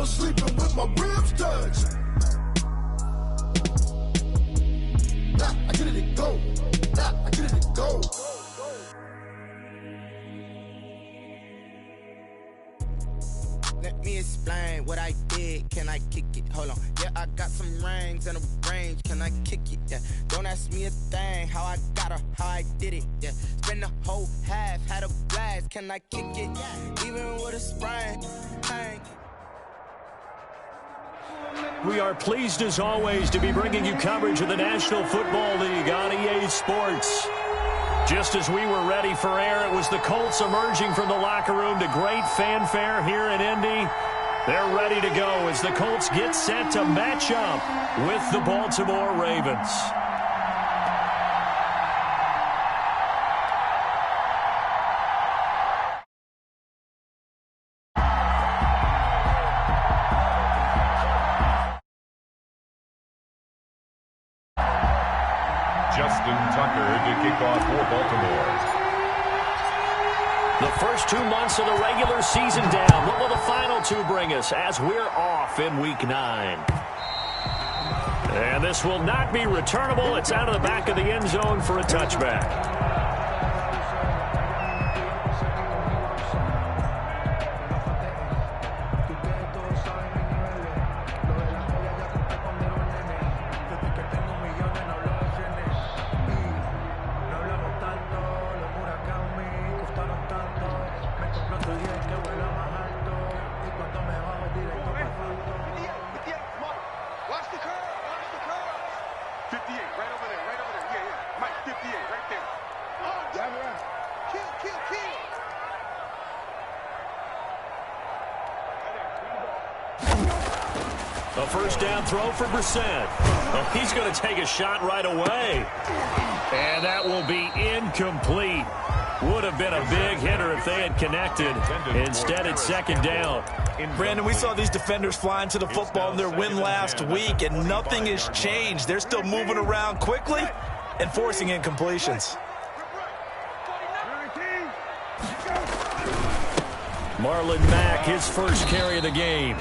never sleeping with my ribs touch. Nah, I get it and go. Nah, I get it and go. Let me explain what I did. Can I kick it? Hold on. Yeah, I got some rings and a range. Can I kick it? Yeah. Don't ask me a thing. How I got her, how I did it. Yeah. Spend the whole half, had a blast. Can I kick it? Even with a sprain. Hang. We are pleased as always to be bringing you coverage of the National Football League on EA Sports. Just as we were ready for air, it was the Colts emerging from the locker room to great fanfare here in Indy. They're ready to go as the Colts get set to match up with the Baltimore Ravens. Justin Tucker to kick off for Baltimore. The first 2 months of the regular season down. What will the final 2 bring us as we're off in Week 9? And this will not be returnable. It's out of the back of the end zone for a touchback. A first down throw for Brissett. Oh, he's going to take a shot right away. And that will be incomplete. Would have been a big hitter if they had connected. Instead, it's second down. Brandon, we saw these defenders flying to the football in their win last week, and nothing has changed. They're still moving around quickly and forcing incompletions. Marlon Mack, his first carry of the game.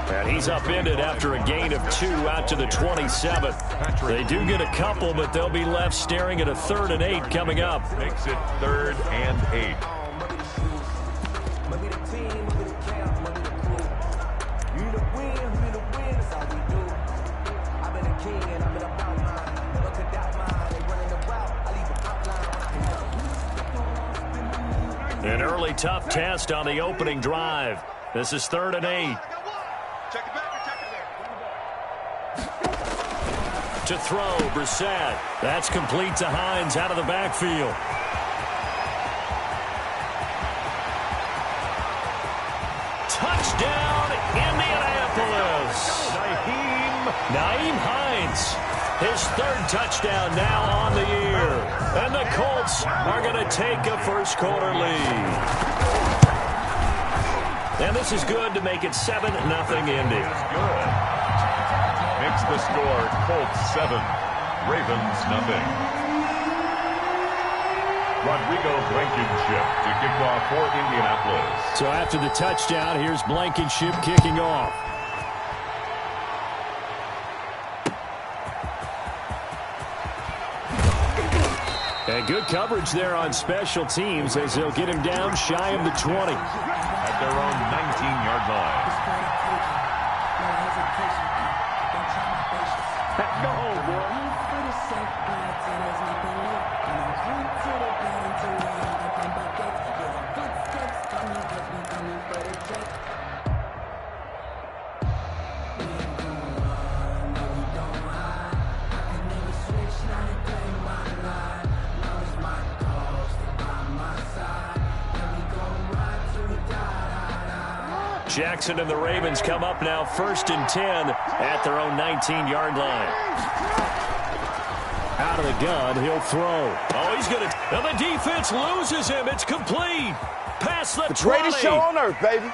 And he's upended after a gain of 2 out to the 27th. They do get a couple, but they'll be left staring at a 3rd and 8 coming up. Makes it 3rd and 8. An early tough test on the opening drive. This is 3rd and 8. To throw, Brissett. That's complete to Hines out of the backfield. Touchdown, Indianapolis. Nyheim Hines. His 3rd touchdown now on the year. And the Colts are going to take a first-quarter lead. And this is good to make it 7-0 Indy. Good. Makes the score Colts 7, Ravens 0. Rodrigo Blankenship to kick off for Indianapolis. So after the touchdown, here's Blankenship kicking off. And good coverage there on special teams as they'll get him down shy of the 20. At their own 19-yard line. Go home, boy. Jackson and the Ravens come up now 1st and 10 at their own 19-yard line. Out of the gun, he'll throw. Oh, he's going to... And the defense loses him. It's complete. Past the 20. The greatest show on earth, baby.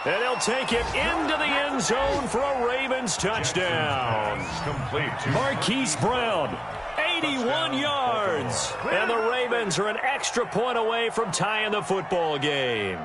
And he'll take it into the end zone for a Ravens touchdown. Complete. Marquise Brown, 81 yards. And the Ravens are an extra point away from tying the football game.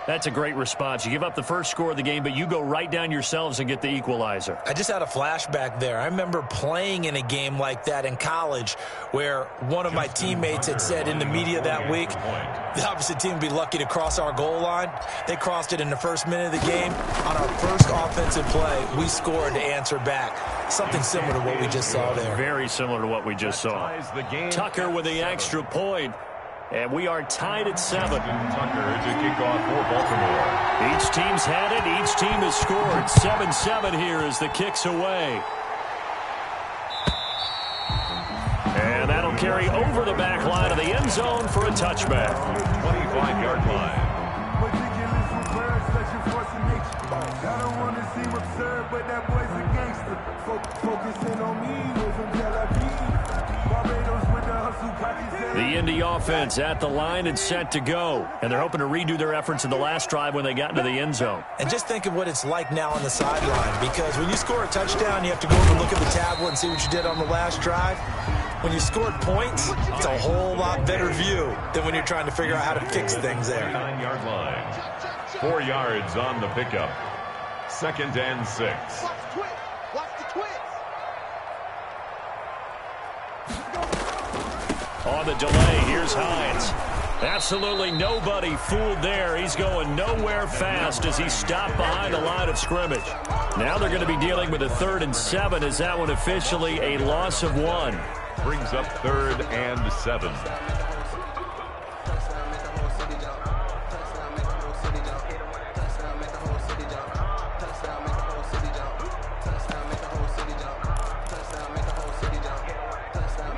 That's a great response. You give up the first score of the game, but you go right down yourselves and get the equalizer. I just had a flashback there. I remember playing in a game like that in college where one of my teammates had said in the media that week, the opposite team would be lucky to cross our goal line. They crossed it in the first minute of the game. On our first offensive play, we scored to answer back. Something similar to what we just saw there. Very similar to what we just saw. Tucker with the extra point. And we are tied at 7. Tucker to kick off for Baltimore. Each team's had it. Each team has scored. 7-7 here as the kick's away. And that'll carry over the back line of the end zone for a touchback. 25-yard line. I don't want to seem absurd, but that boy's a gangster. Focusing on me was from Tel Aviv. Barbados with the hustle practice. The Indy offense at the line and set to go. And they're hoping to redo their efforts in the last drive when they got into the end zone. And just think of what it's like now on the sideline, because when you score a touchdown, you have to go over and look at the tablet and see what you did on the last drive. When you scored points, it's a whole lot better view than when you're trying to figure out how to fix things there. 9-yard line. 4 yards on the pickup. 2nd and 6. Watch the twist. On the delay, here's Hines. Absolutely nobody fooled there. He's going nowhere fast as he stopped behind the line of scrimmage. Now they're going to be dealing with a 3rd and 7. Is that one officially a loss of 1? Brings up 3rd and 7.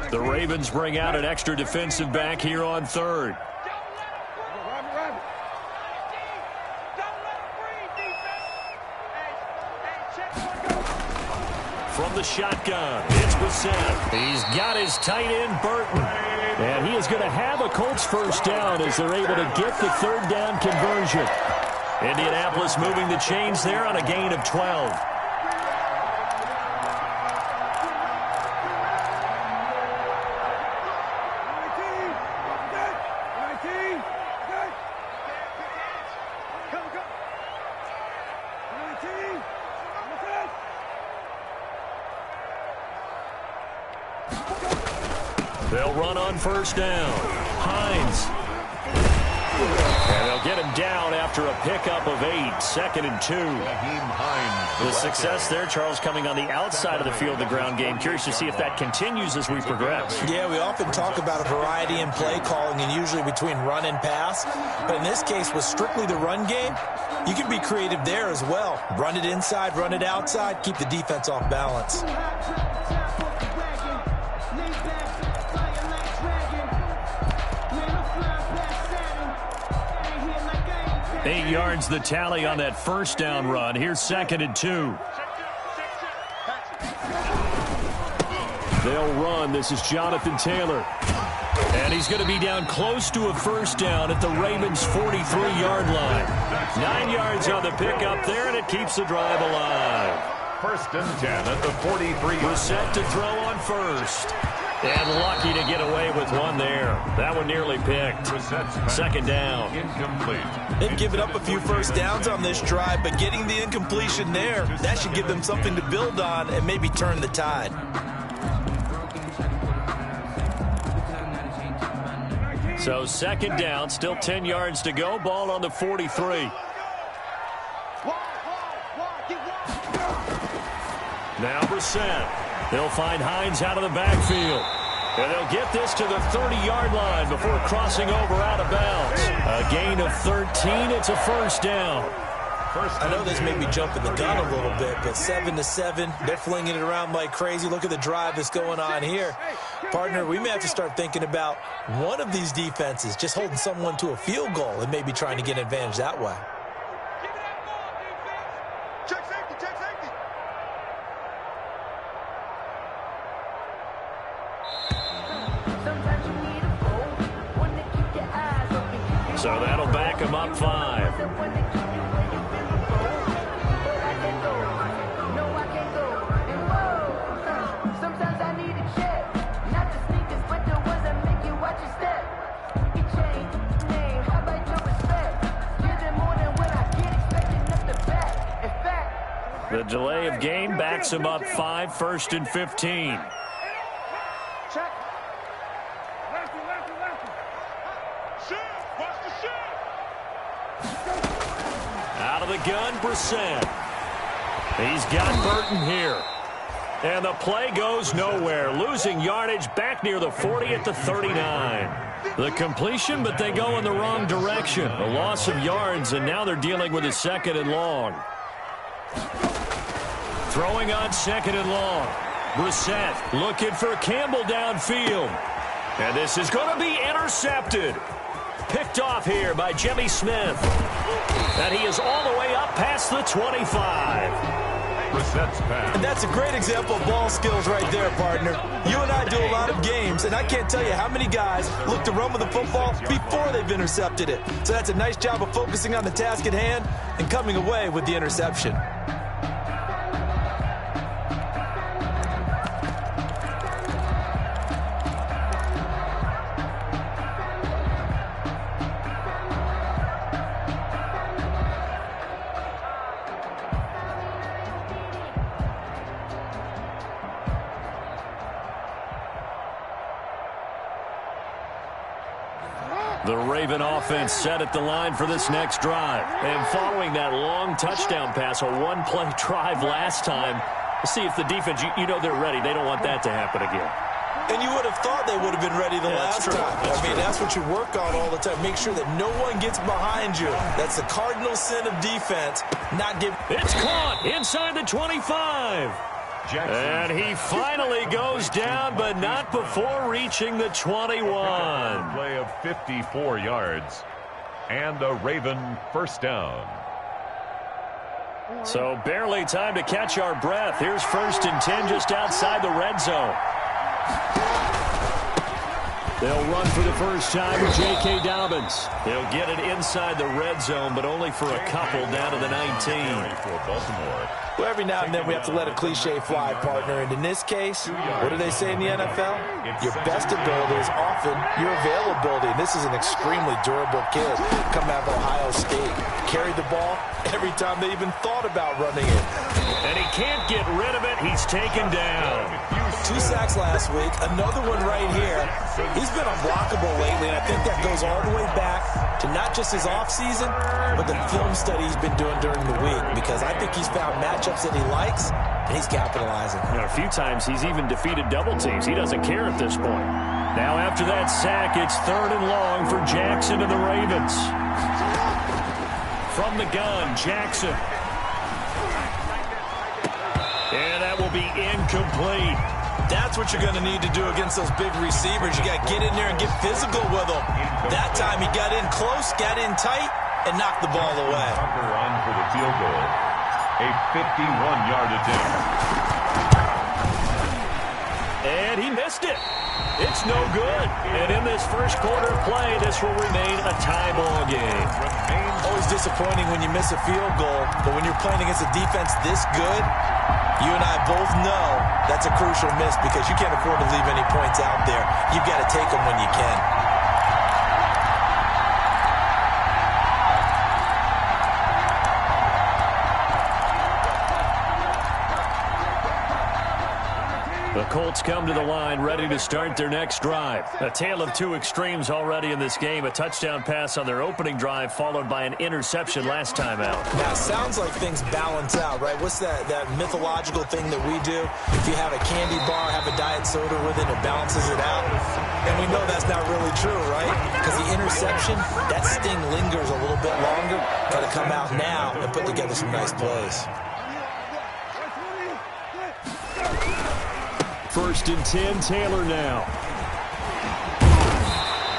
The Ravens bring out an extra defensive back here on 3rd. From the shotgun, it's Brissett. He's got his tight end, Burton. And he is going to have a Colts first down as they're able to get the 3rd down conversion. Indianapolis moving the chains there on a gain of 12. They'll run on first down. Hines. And they'll get him down after a pickup of 8. 2nd and 2. The success there, Charles, coming on the outside of the field, the ground game. Curious to see if that continues as we progress. Yeah, we often talk about a variety in play calling and usually between run and pass. But in this case, with strictly the run game, you can be creative there as well. Run it inside, run it outside, keep the defense off balance. 8 yards the tally on that first down run. Here's 2nd and 2. They'll run. This is Jonathan Taylor. And he's going to be down close to a first down at the Ravens' 43-yard line. 9 yards on the pickup there, and it keeps the drive alive. 1st and 10 at the 43. We're set to throw on first. And lucky to get away with one there. That one nearly picked. 2nd down. Incomplete. They've given up a few first downs on this drive, but getting the incompletion there, that should give them something to build on and maybe turn the tide. So 2nd down, still 10 yards to go. Ball on the 43. Now Brissett. They'll find Hines out of the backfield. And they'll get this to the 30-yard line before crossing over out of bounds. A gain of 13. It's a first down. I know this may be jumping the gun a little bit, but 7-7, they're flinging it around like crazy. Look at the drive that's going on here. Partner, we may have to start thinking about one of these defenses just holding someone to a field goal and maybe trying to get an advantage that way. So that'll back him up 5. The delay of game backs him up 5, 1st and 15. Check. Out of the gun, Brissett. He's got Burton here. And the play goes nowhere. Losing yardage back near the 40 at the 39. The completion, but they go in the wrong direction. A loss of yards, and now they're dealing with a 2nd and long. Throwing on 2nd and long. Brissett looking for Campbell downfield. And this is going to be intercepted. Picked off here by Jimmy Smith. And he is all the way up past the 25. And that's a great example of ball skills right there, partner. You and I do a lot of games, and I can't tell you how many guys look to run with the football before they've intercepted it. So that's a nice job of focusing on the task at hand and coming away with the interception. The Raven offense set at the line for this next drive. And following that long touchdown pass, a one-play drive last time, we'll see if the defense, you know they're ready. They don't want that to happen again. And you would have thought they would have been ready the last time. That's what you work on all the time. Make sure that no one gets behind you. That's the cardinal sin of defense. Not give. It's caught inside the 25. And he finally goes down, but not before reaching the 21. Play of 54 yards and a Raven first down. So barely time to catch our breath. Here's 1st and 10 just outside the red zone. They'll run for the first time with J.K. Dobbins. They'll get it inside the red zone, but only for a couple down to the 19. For Baltimore. Well, every now and then we have to let a cliche fly, partner. And in this case, what do they say in the NFL? Your best ability is often your availability. And this is an extremely durable kid coming out of Ohio State. Carried the ball every time they even thought about running it. And he can't get rid of it. He's taken down. 2 sacks last week, another one right here. He's been unblockable lately, and I think that goes all the way back to not just his offseason, but the film study he's been doing during the week, because I think he's found matchups that he likes, and he's capitalizing. A few times he's even defeated double teams. He doesn't care at this point. Now after that sack, it's 3rd and long for Jackson and the Ravens. From the gun, Jackson. And that will be incomplete. That's what you're going to need to do against those big receivers. You got to get in there and get physical with them. That time he got in close, got in tight, and knocked the ball away. Tucker on for the field goal. A 51-yard attempt. And he missed it. It's no good. And in this first quarter of play, this will remain a tie ball game. Always disappointing when you miss a field goal, but when you're playing against a defense this good, you and I both know that's a crucial miss because you can't afford to leave any points out there. You've got to take them when you can. The Colts come to the line ready to start their next drive. A tale of two extremes already in this game. A touchdown pass on their opening drive followed by an interception last time out. Now, it sounds like things balance out, right? What's that mythological thing that we do? If you have a candy bar, have a diet soda with it, it balances it out. And we know that's not really true, right? Because the interception, that sting lingers a little bit longer. Got to come out now and put together some nice plays. 1st and 10, Taylor now.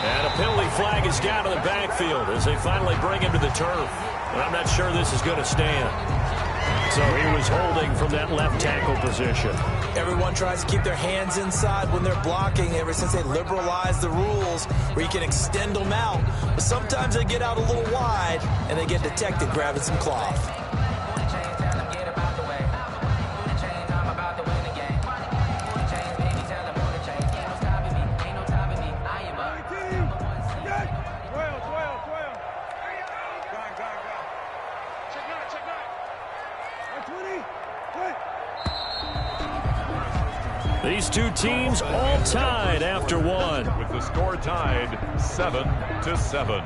And a penalty flag is down to the backfield as they finally bring him to the turf. And I'm not sure this is going to stand. So he was holding from that left tackle position. Everyone tries to keep their hands inside when they're blocking ever since they liberalized the rules where you can extend them out. But sometimes they get out a little wide and they get detected grabbing some cloth. These two teams all tied after one. With the score tied 7-7.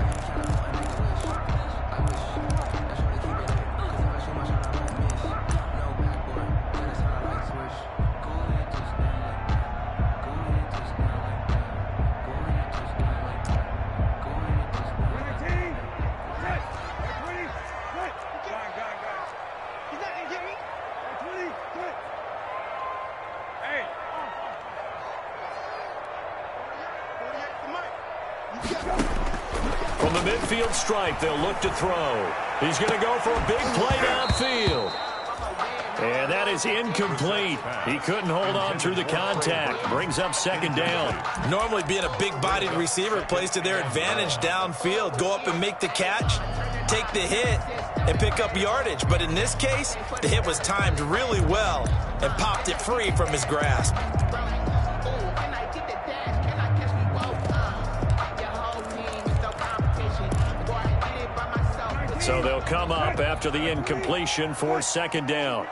From the midfield stripe, they'll look to throw. He's going to go for a big play downfield. And that is incomplete. He couldn't hold on through the contact. Brings up second down. Normally being a big-bodied receiver plays to their advantage downfield. Go up and make the catch, take the hit, and pick up yardage. But in this case, the hit was timed really well and popped it free from his grasp. So they'll come up after the incompletion for second down.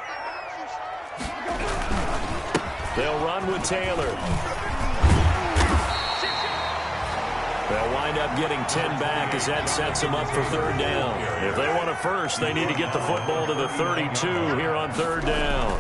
They'll run with Taylor. They'll wind up getting 10 back as that sets them up for third down. If they want it first, they need to get the football to the 32 here on third down.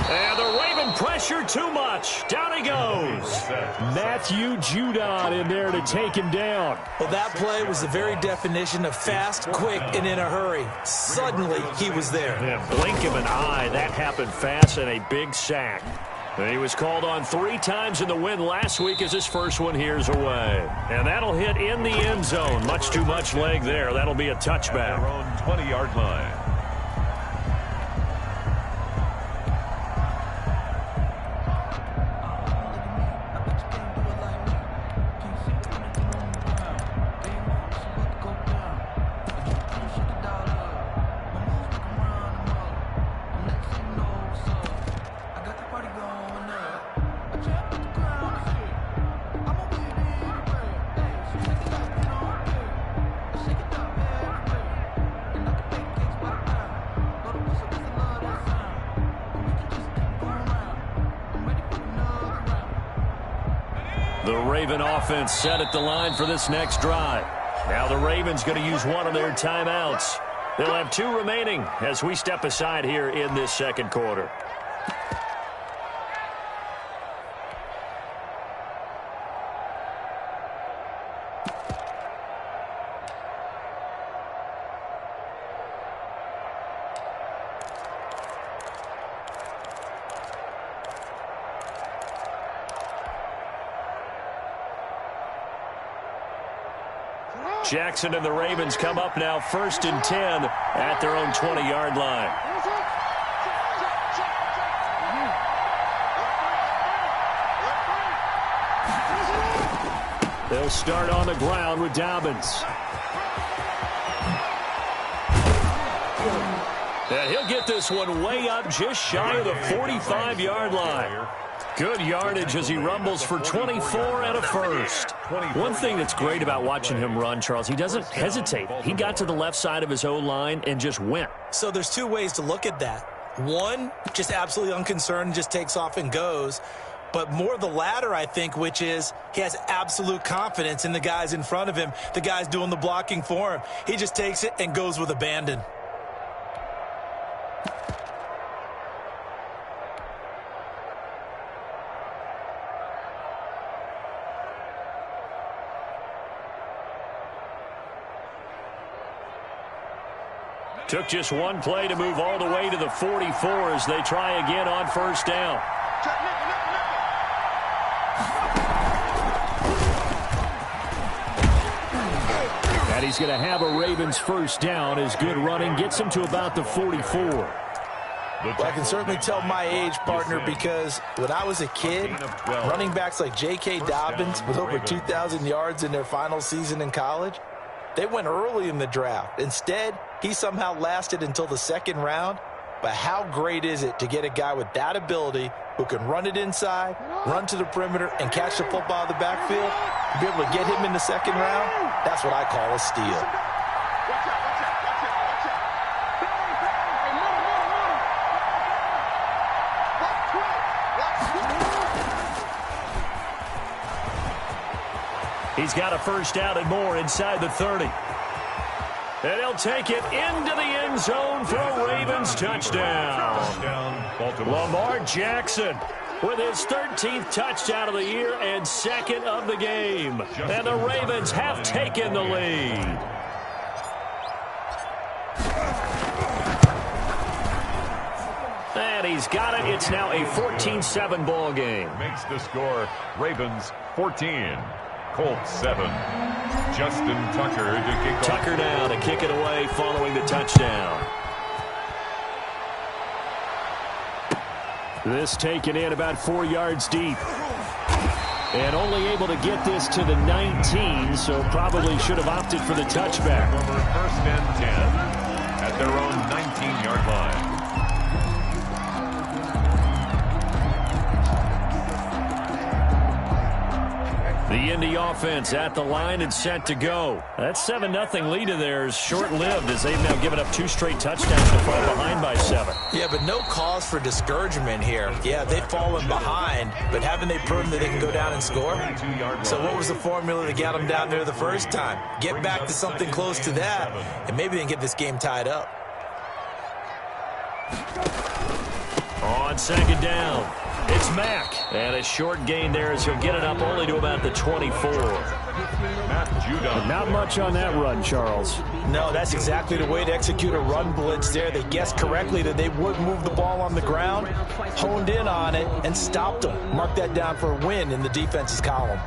And the Raven pressure too much. Down he goes. Matthew Judon in there to take him down. Well, that play was the very definition of fast, quick, and in a hurry. Suddenly, he was there. Yeah, blink of an eye. That happened fast and a big sack. And he was called on 3 times in the win last week as his first one here's away. And that'll hit in the end zone. Much too much leg there. That'll be a touchback. At their own 20-yard line. The Raven offense set at the line for this next drive. Now the Ravens going to use one of their timeouts. They'll have 2 remaining as we step aside here in this second quarter. Jackson and the Ravens come up now 1st and 10 at their own 20-yard line. They'll start on the ground with Dobbins. And he'll get this one way up just shy of the 45-yard line. Good yardage as he rumbles for 24 and a first. One thing that's great about watching him run, Charles, he doesn't hesitate. He got to the left side of his O-line and just went. So there's 2 ways to look at that. One, just absolutely unconcerned, just takes off and goes. But more the latter, I think, which is he has absolute confidence in the guys in front of him, the guys doing the blocking for him. He just takes it and goes with abandon. Took just one play to move all the way to the 44 as they try again on first down. And he's going to have a Ravens first down as good running gets him to about the 44. Well, I can certainly tell my age, partner, because when I was a kid, running backs like J.K. Dobbins with over 2,000 yards in their final season in college, they went early in the draft. Instead, he somehow lasted until the 2nd round. But how great is it to get a guy with that ability who can run it inside, run to the perimeter, and catch the football in the backfield? To be able to get him in the 2nd round, that's what I call a steal. He's got a first down and more inside the 30. And he'll take it into the end zone for a Ravens touchdown. Lamar Jackson with his 13th touchdown of the year and second of the game. And the Ravens have taken the lead. And he's got it. It's now a 14-7 ball game. Makes the score Ravens 14, Colts 7. Justin Tucker to kick off. Tucker now to kick it away following the touchdown. This taken in about 4 yards deep. And only able to get this to the 19, so probably should have opted for the touchback. Former first and 10 at their own 19-yard line. The Indy offense at the line and set to go. That 7-0 lead of theirs short-lived as they've now given up 2 straight touchdowns to fall behind by 7. Yeah, but no cause for discouragement here. Yeah, they've fallen behind, but haven't they proven that they can go down and score? So what was the formula that got them down there the first time? Get back to something close to that, and maybe they can get this game tied up. On second down, it's Mack. And a short gain there as he'll get it up only to about the 24. Not much on that run, Charles. No, that's exactly the way to execute a run blitz there. They guessed correctly that they would move the ball on the ground, honed in on it, and stopped them. Mark that down for a win in the defense's column.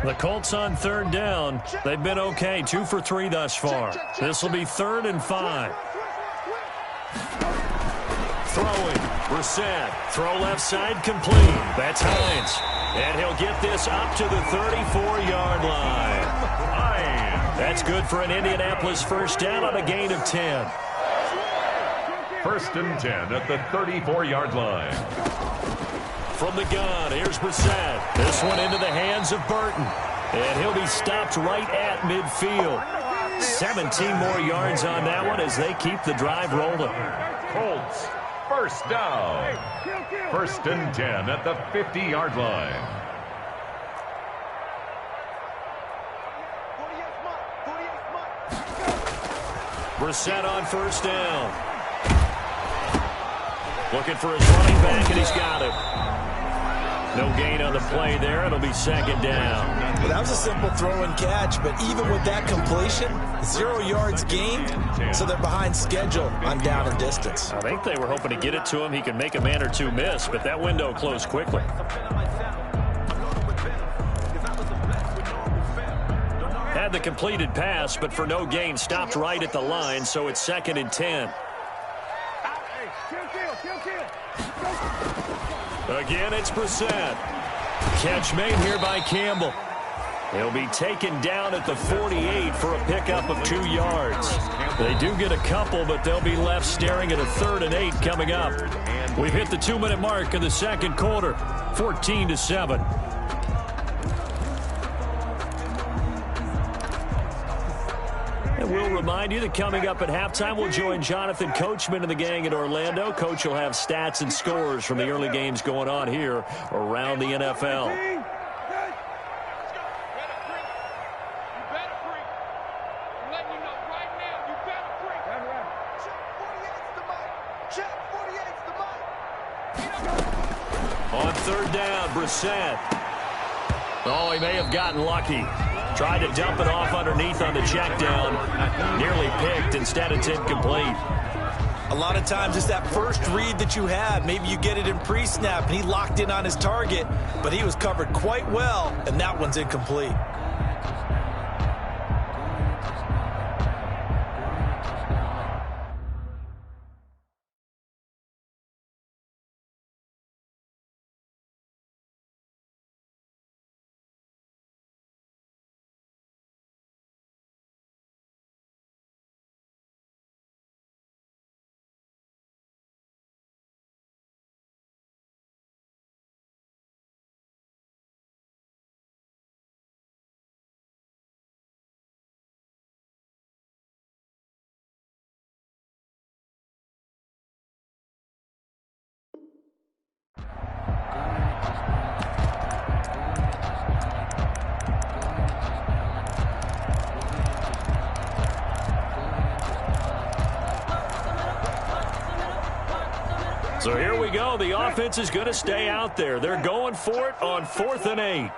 The Colts on third down. They've been okay, 2 for 3 thus far. This will be 3rd and 5. Throwing, Brissett. Throw left side complete. That's Hines. And he'll get this up to the 34-yard line. That's good for an Indianapolis first down on a gain of 10. 1st and 10 at the 34-yard line. From the gun, here's Brissett. This one into the hands of Burton. And he'll be stopped right at midfield. 17 more yards on that one as they keep the drive rolling. Colts, first down. 1st and 10 at the 50-yard line. Brissett on first down. Looking for his running back, and he's got him. No gain on the play there. It'll be 2nd down. Well, that was a simple throw and catch, but even with that completion, 0 yards gained, so they're behind schedule on down and distance. I think they were hoping to get it to him. He could make a man or two miss, but that window closed quickly. Had the completed pass, but for no gain, stopped right at the line, so it's 2nd and 10. Again, it's Brissett. Catch made here by Campbell. He'll be taken down at the 48 for a pickup of 2 yards. They do get a couple, but they'll be left staring at a 3rd and 8 coming up. We've hit the 2-minute mark in the second quarter, 14-7. And we'll remind you that coming up at halftime, we'll join Jonathan Coachman and the gang in Orlando. Coach will have stats and scores from the early games going on here around the NFL. On third down, Brissett. Oh, he may have gotten lucky. Tried to dump it off underneath on the check down. Nearly picked. Instead, it's incomplete. A lot of times it's that first read that you have. Maybe you get it in pre-snap, and he locked in on his target, but he was covered quite well, and that one's incomplete. we go. The offense is going to stay out there. They're going for it on 4th and 8.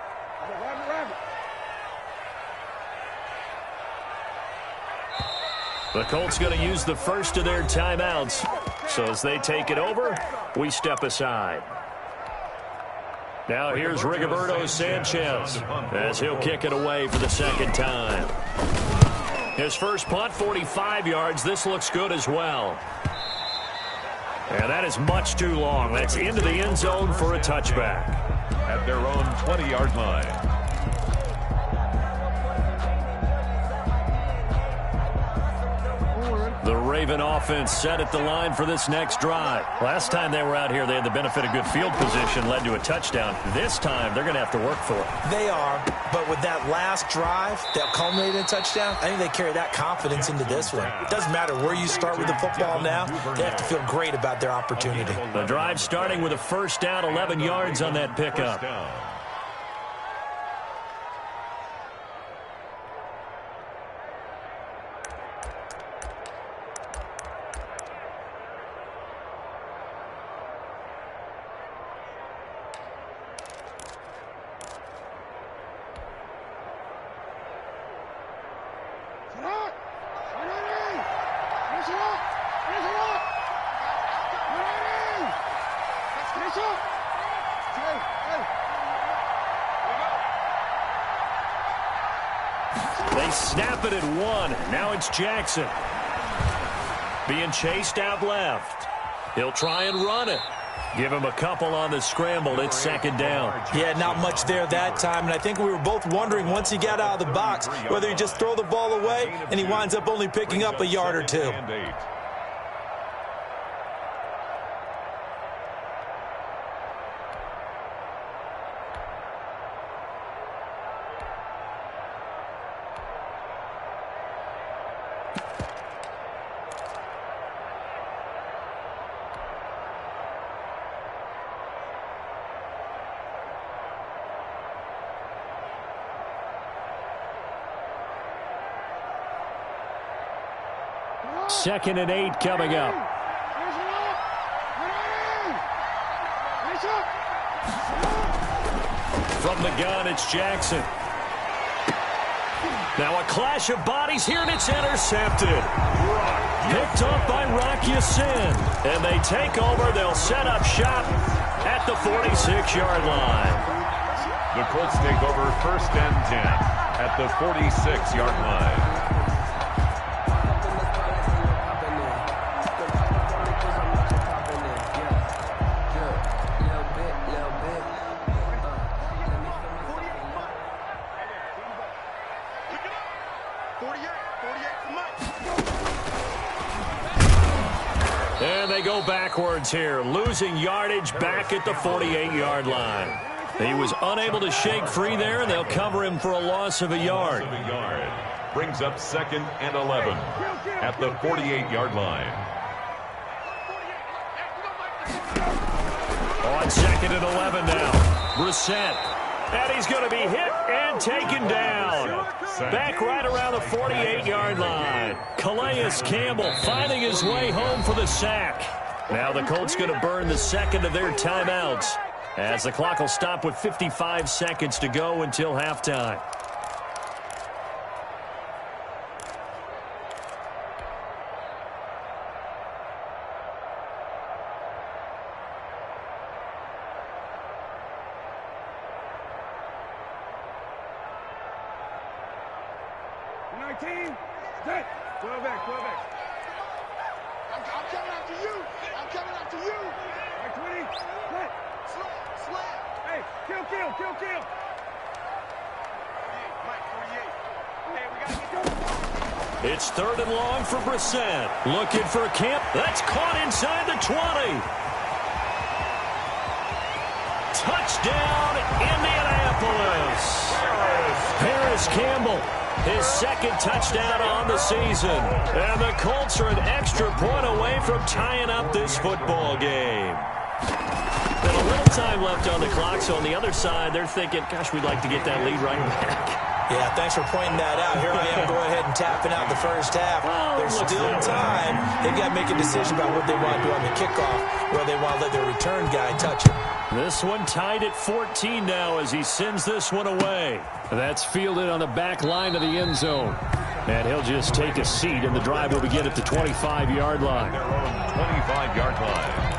The Colts going to use the first of their timeouts. So as they take it over, we step aside. Now here's Rigoberto Sanchez as he'll kick it away for the second time. His first punt, 45 yards. This looks good as well. And that is much too long. That's into the end zone for a touchback. At their own 20-yard line. The Raven offense set at the line for this next drive. Last time they were out here, they had the benefit of good field position, led to a touchdown. This time, they're going to have to work for it. They are, but with that last drive that culminated in a touchdown, I think they carry that confidence into this one. It doesn't matter where you start with the football now. They have to feel great about their opportunity. The drive starting with a first down, 11 yards on that pickup. They snap it at 1. Now it's Jackson. Being chased out left. He'll try and run it. Give him a couple on the scramble. It's second down. Yeah, not much there that time. And I think we were both wondering once he got out of the box whether he just throw the ball away and he winds up only picking up a yard or two. Second and 8 coming up. From the gun, it's Jackson. Now a clash of bodies here, and it's intercepted. Picked up by Rocky Sin. And they take over. They'll set up shop at the 46-yard line. The Colts take over 1st and 10 at the 46-yard line. And they go backwards here, losing yardage back at the 48-yard line. He was unable to shake free there, and they'll cover him for a loss of a yard. Brings up 2nd and 11 at the 48-yard line. On 2nd and 11 now, Brissett. And he's going to be hit and taken down. Back right around the 48-yard line. Calais Campbell finding his way home for the sack. Now the Colts going to burn the second of their timeouts as the clock will stop with 55 seconds to go until halftime. It's 3rd and long for Brissett. Looking for Camp. That's caught inside the 20. Touchdown, Indianapolis. Harris Campbell, his second touchdown on the season. And the Colts are an extra point away from tying up this football game. And a little time left on the clock, so on the other side, they're thinking, gosh, we'd like to get that lead right back. Yeah, thanks for pointing that out. Here I am, go ahead and tapping out the first half. There's still time. They've got to make a decision about what they want to do on the kickoff, where they want to let their return guy touch it. This one tied at 14 now as he sends this one away. That's fielded on the back line of the end zone. And he'll just take a seat, and the drive will begin at the 25-yard line. Their own 25-yard line.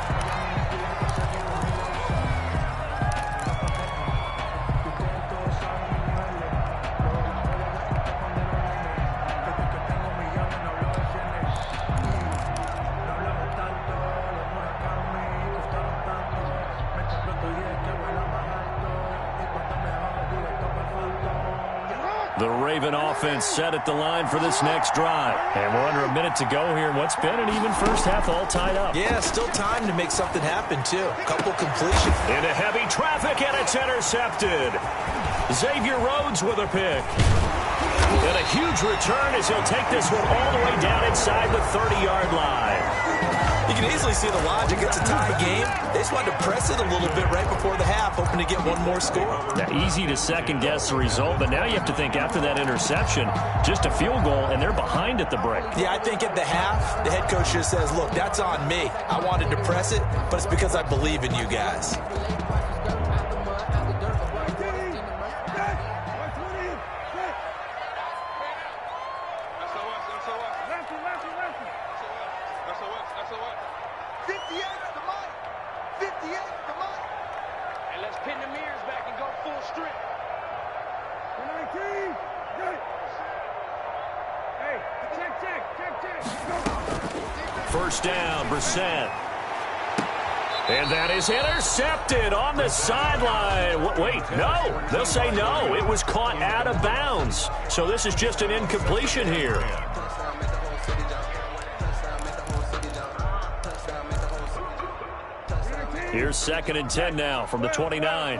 The Raven offense set at the line for this next drive. And we're under a minute to go here in what's been an even first half, all tied up. Yeah, still time to make something happen, too. Couple completions. Into heavy traffic, and it's intercepted. Xavier Rhodes with a pick. And a huge return as he'll take this one all the way down inside the 30-yard line. You can easily see the logic. It's a tie game. They just wanted to press it a little bit right before the half, hoping to get one more score. Now, easy to second-guess the result, but now you have to think after that interception, just a field goal, and they're behind at the break. Yeah, I think at the half, the head coach just says, look, that's on me. I wanted to press it, but it's because I believe in you guys. First down, Brissett. And that is intercepted on the sideline. Wait, no. They'll say no. It was caught out of bounds. So this is just an incompletion here. Here's 2nd and 10 now from the 29.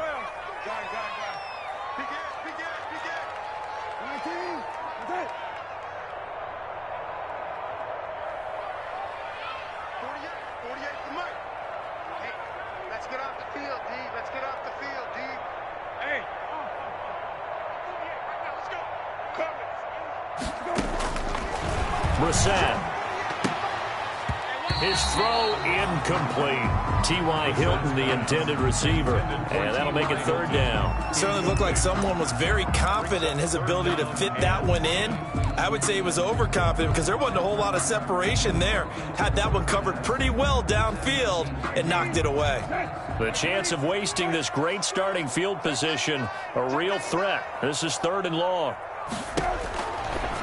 Brissett. His throw incomplete. T.Y. Hilton, the intended receiver. And that'll make it 3rd down. Certainly looked like someone was very confident in his ability to fit that one in. I would say he was overconfident because there wasn't a whole lot of separation there. Had that one covered pretty well downfield and knocked it away. The chance of wasting this great starting field position, a real threat. This is 3rd and long.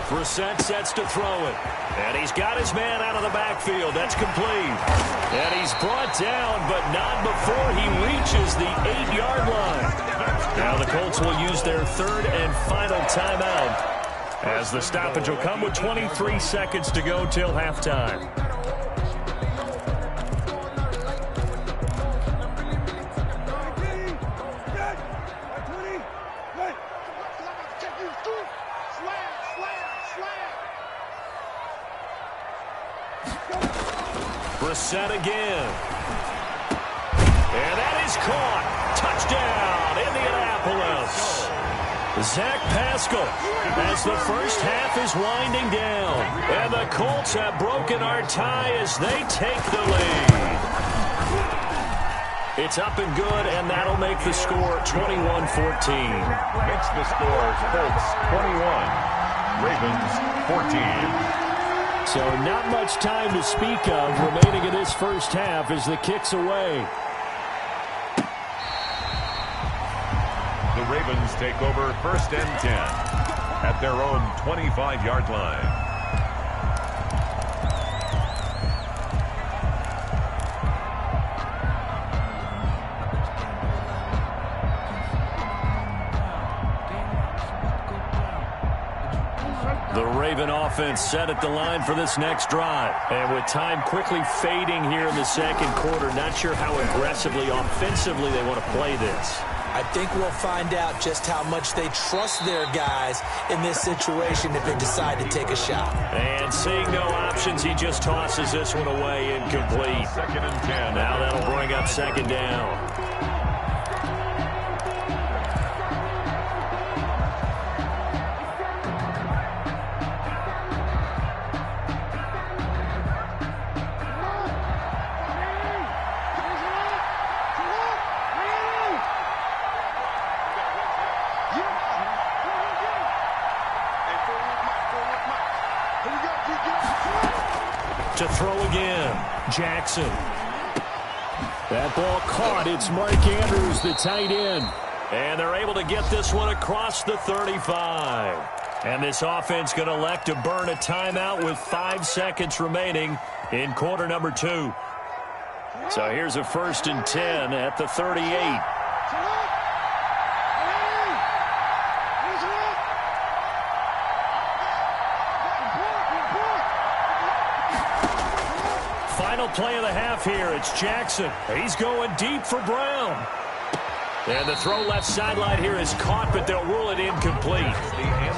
Brissett sets to throw it. And he's got his man out of the backfield. That's complete. And he's brought down, but not before he reaches the 8-yard line. Now the Colts will use their 3rd and final timeout, as the stoppage will come with 23 seconds to go till halftime. Brissett again. And that is caught. Touchdown, Indianapolis. Zach Pascal as the first half is winding down. And the Colts have broken our tie as they take the lead. It's up and good, and that'll make the score 21-14. Makes the score Colts 21, Ravens 14. So not much time to speak of remaining in this first half as the kick's away. The Ravens take over 1st and 10 at their own 25-yard line. The Raven offense set at the line for this next drive. And with time quickly fading here in the 2nd quarter, not sure how aggressively, offensively they want to play this. I think we'll find out just how much they trust their guys in this situation if they decide to take a shot. And seeing no options, he just tosses this one away, incomplete. 2nd and 10. Now that'll bring up 2nd down. to throw again. Jackson. That ball caught. It's Mark Andrews, the tight end. And they're able to get this one across the 35. And this offense going to elect to burn a timeout with 5 seconds remaining in quarter number 2. So here's a 1st and 10 at the 38. Final play of the half here. It's Jackson. He's going deep for Brown. And the throw left sideline here is caught, but they'll rule it incomplete.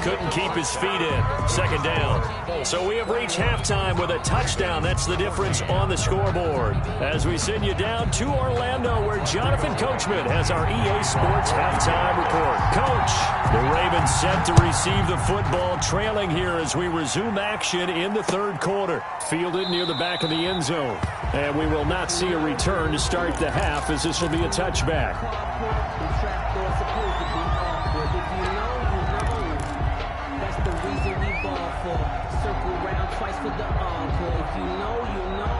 Couldn't keep his feet in. 2nd down. So we have reached halftime with a touchdown. That's the difference on the scoreboard. As we send you down to Orlando, where Jonathan Coachman has our EA Sports halftime report. Coach, the Ravens set to receive the football, trailing here as we resume action in the 3rd quarter. Fielded near the back of the end zone. And we will not see a return to start the half, as this will be a touchback. That's the reason we ball for. Circle round twice for the encore. If you know, you know.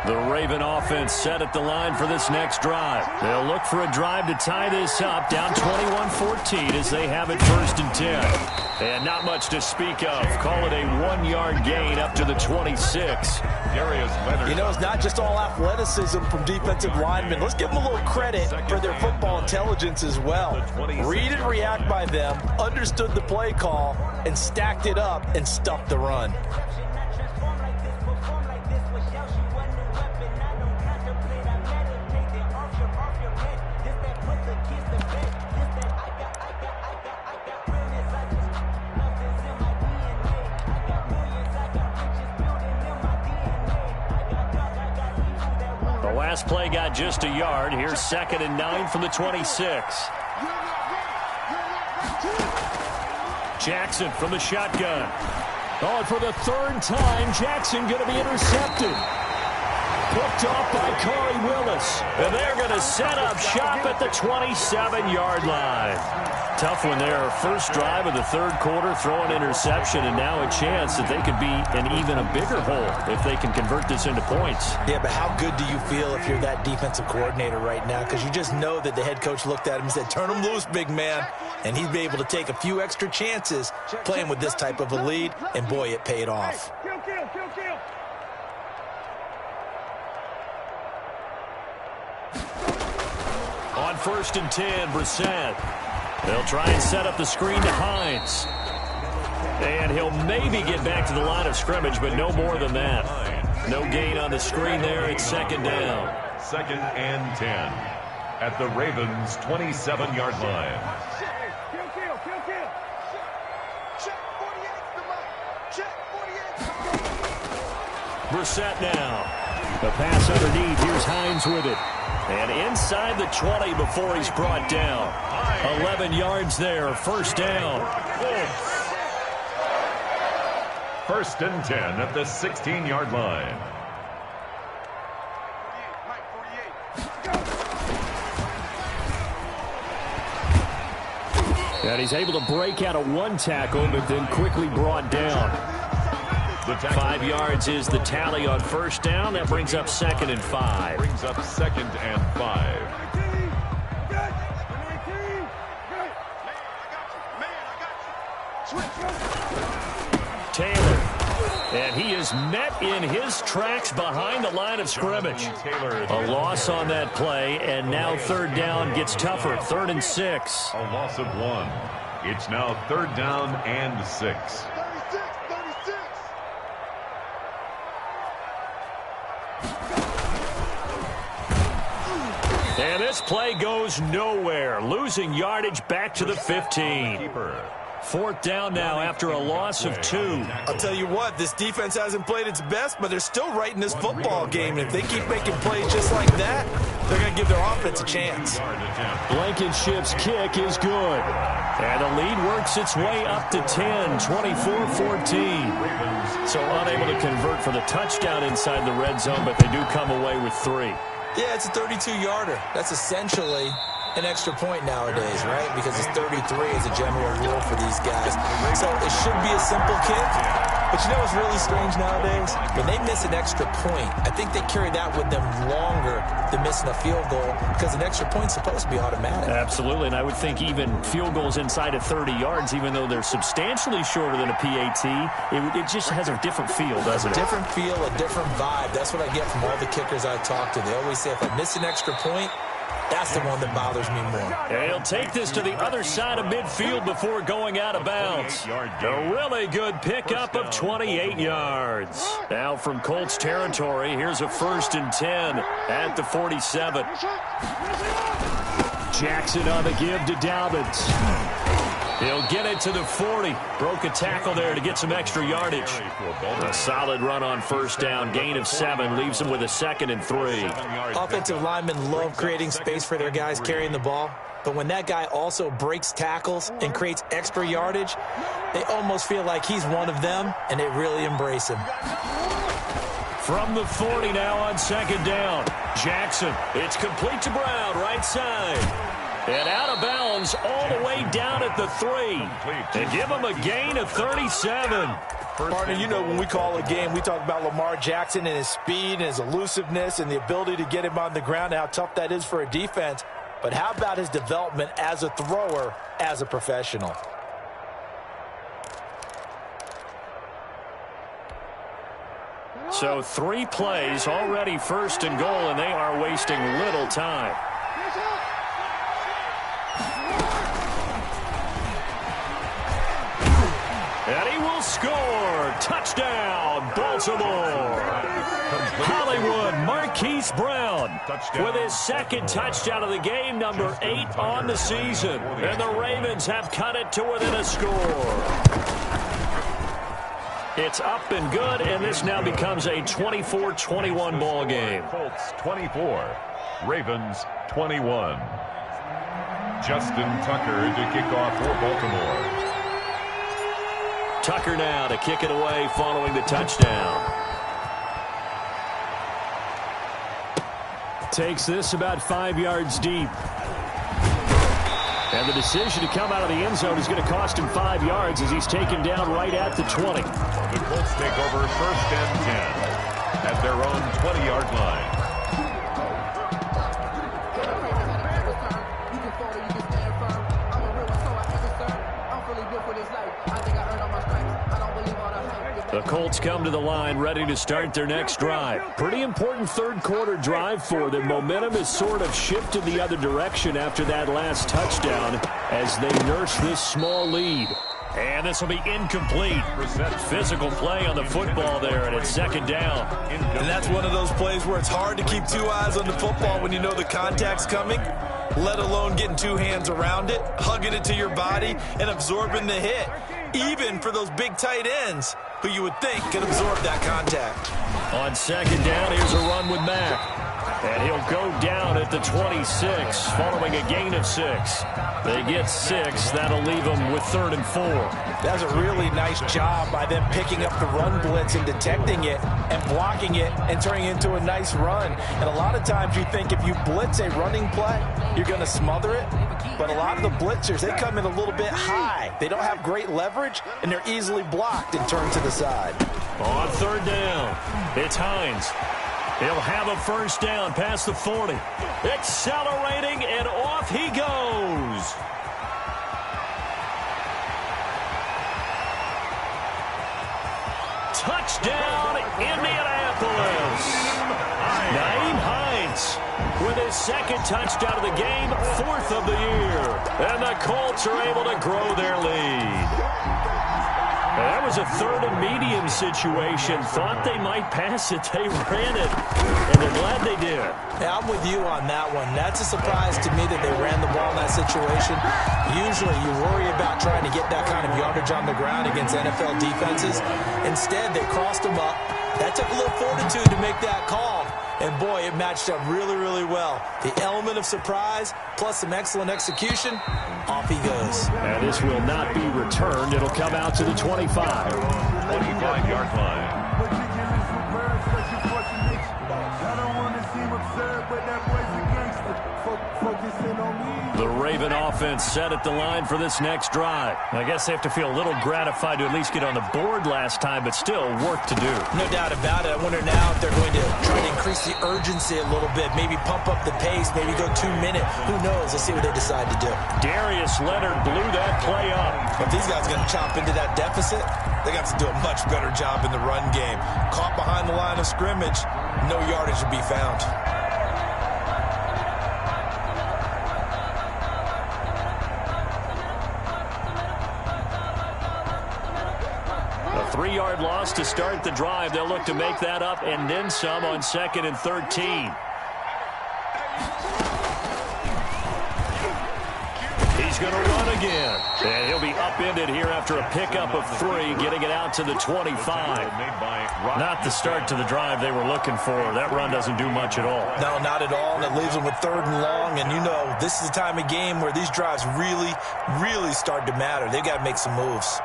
The Raven offense set at the line for this next drive. They'll look for a drive to tie this up, down 21-14 as they have it 1st and 10. And not much to speak of. Call it a 1-yard gain up to the 26. You know, it's not just all athleticism from defensive linemen. Let's give them a little credit for their football intelligence as well. Read and react by them, understood the play call, and stacked it up and stuffed the run. Last play got just a yard. Here's 2nd and 9 from the 26. Jackson from the shotgun. Oh, and for the 3rd time, Jackson going to be intercepted. Picked off by Corey Willis. And they're going to set up shop at the 27-yard line. Tough one there. First drive of the 3rd quarter, throw an interception, and now a chance that they could be in even a bigger hole if they can convert this into points. Yeah, but how good do you feel if you're that defensive coordinator right now? Because you just know that the head coach looked at him and said, turn him loose, big man. And he'd be able to take a few extra chances playing with this type of a lead, and boy, it paid off. On 1st and 10, Brissett. They'll try and set up the screen to Hines. And he'll maybe get back to the line of scrimmage, but no more than that. No gain on the screen there. It's 2nd down. 2nd and 10 at the Ravens' 27-yard line. Brissett now. The pass underneath. Here's Hines with it. And inside the 20 before he's brought down. 11 yards there. 1st down. 1st and 10 at the 16-yard line. And he's able to break out of 1 tackle, but then quickly brought down. 5 yards is the tally on 1st down. That brings up 2nd and 5. Brings up 2nd and 5. Taylor. And he is met in his tracks behind the line of scrimmage. A loss on that play, and now 3rd down gets tougher. 3rd and 6. A loss of 1. It's now 3rd down and 6. And this play goes nowhere. Losing yardage back to the 15. 4th down now after a loss of 2. I'll tell you what, this defense hasn't played its best, but they're still right in this football game. And if they keep making plays just like that, they're going to give their offense a chance. Blankenship's kick is good. And the lead works its way up to 10, 24-14. So unable to convert for the touchdown inside the red zone, but they do come away with 3. Yeah, it's a 32-yarder. That's essentially an extra point nowadays, right? Because it's 33 as a general rule for these guys. So it should be a simple kick. But you know what's really strange nowadays? When they miss an extra point, I think they carry that with them longer than missing a field goal because an extra point's supposed to be automatic. Absolutely, and I would think even field goals inside of 30 yards, even though they're substantially shorter than a PAT, it just has a different feel, doesn't it? A different feel, a different vibe. That's what I get from all the kickers I talk to. They always say if I miss an extra point, that's the one that bothers me more. And he'll take this to the other side of midfield before going out of bounds. A really good pickup of 28 yards. Now from Colts territory, here's a 1st and 10 at the 47. Jackson on the give to Dobbins. He'll get it to the 40. Broke a tackle there to get some extra yardage. A solid run on 1st down. Gain of 7. Leaves him with a 2nd and 3. Offensive linemen love creating space for their guys carrying the ball. But when that guy also breaks tackles and creates extra yardage, they almost feel like he's one of them, and they really embrace him. From the 40 now on 2nd down. Jackson. It's complete to Brown, right side. And out of bounds all the way down at the 3. And give him a gain of 37. Partner, you know when we call a game, we talk about Lamar Jackson and his speed and his elusiveness and the ability to get him on the ground and how tough that is for a defense. But how about his development as a thrower, as a professional? So 3 plays, already 1st and goal, and they are wasting little time. And he will score. Touchdown, Baltimore. Hollywood Marquise Brown with his 2nd touchdown of the game, number 8 on the season. And the Ravens have cut it to within a score. It's up and good, and this now becomes a 24-21 ball game. Colts 24, Ravens 21. Justin Tucker to kick off for Baltimore. Tucker now to kick it away following the touchdown. Takes this about 5 yards deep. And the decision to come out of the end zone is going to cost him 5 yards as he's taken down right at the 20. The Colts take over 1st and 10 at their own 20-yard line. The Colts come to the line ready to start their next drive. Pretty important 3rd quarter drive for them. Momentum has sort of shifted the other direction after that last touchdown as they nurse this small lead. And this will be incomplete. Physical play on the football there, and it's 2nd down. And that's one of those plays where it's hard to keep 2 eyes on the football when you know the contact's coming, let alone getting 2 hands around it, hugging it to your body, and absorbing the hit. Even for those big tight ends who you would think could absorb that contact. On 2nd down, here's a run with Mack. And he'll go down at the 26 following a gain of 6. They get 6. That'll leave them with 3rd and 4. That's a really nice job by them picking up the run blitz and detecting it and blocking it and turning it into a nice run. And a lot of times you think if you blitz a running play, you're going to smother it. But a lot of the blitzers, they come in a little bit high. They don't have great leverage, and they're easily blocked and turned to the side. On 3rd down, it's Hines. He'll have a 1st down past the 40. Accelerating, and off he goes. Touchdown, Indianapolis. Naeem Hines with his 2nd touchdown of the game, 4th of the year. And the Colts are able to grow their lead. That was a 3rd and medium situation. Thought they might pass it. They ran it, and they're glad they did. Yeah, I'm with you on that one. That's a surprise to me that they ran the ball in that situation. Usually you worry about trying to get that kind of yardage on the ground against NFL defenses. Instead, they crossed them up. That took a little fortitude to make that call. And, boy, it matched up really, really well. The element of surprise plus some excellent execution, off he goes. And this will not be returned. It'll come out to the 25. 25-yard line. Meticulous with birds, special fortune nature. I don't want to seem absurd, but that boy's a gangster. Focusing on me. Raven offense set at the line for this next drive. I guess they have to feel a little gratified to at least get on the board last time, but still work to do. No doubt about it. I wonder now if they're going to try to increase the urgency a little bit, maybe pump up the pace, maybe go 2 minutes. Who knows? Let's see what they decide to do. Darius Leonard blew that play up. If these guys are going to chop into that deficit, they got to do a much better job in the run game. Caught behind the line of scrimmage, no yardage to be found. A 3-yard loss to start the drive. They'll look to make that up and then some on 2nd and 13. He's going to run again. And he'll be upended here after a pickup of 3, getting it out to the 25. Not the start to the drive they were looking for. That run doesn't do much at all. No, not at all, and it leaves them with 3rd and long. And you know, this is the time of game where these drives really, really start to matter. They've got to make some moves.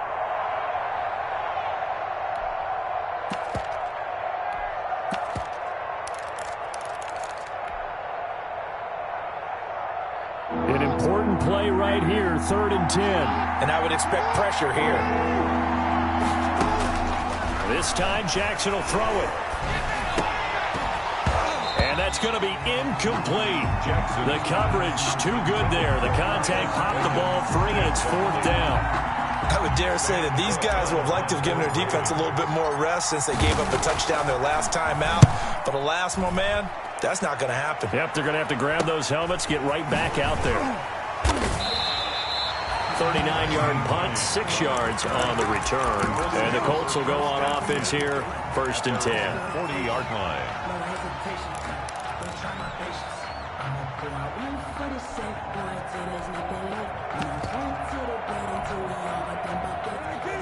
An important play right here, 3rd and 10. And I would expect pressure here. This time, Jackson will throw it. And that's going to be incomplete. The coverage too good there. The contact popped the ball free, and it's 4th down. I would dare say that these guys would have liked to have given their defense a little bit more rest since they gave up a touchdown their last time out. But alas, my man, that's not going to happen. Yep, they're going to have to grab those helmets, get right back out there. 39-yard punt, 6 yards on the return. And the Colts will go on offense here, 1st and 10. 40-yard line.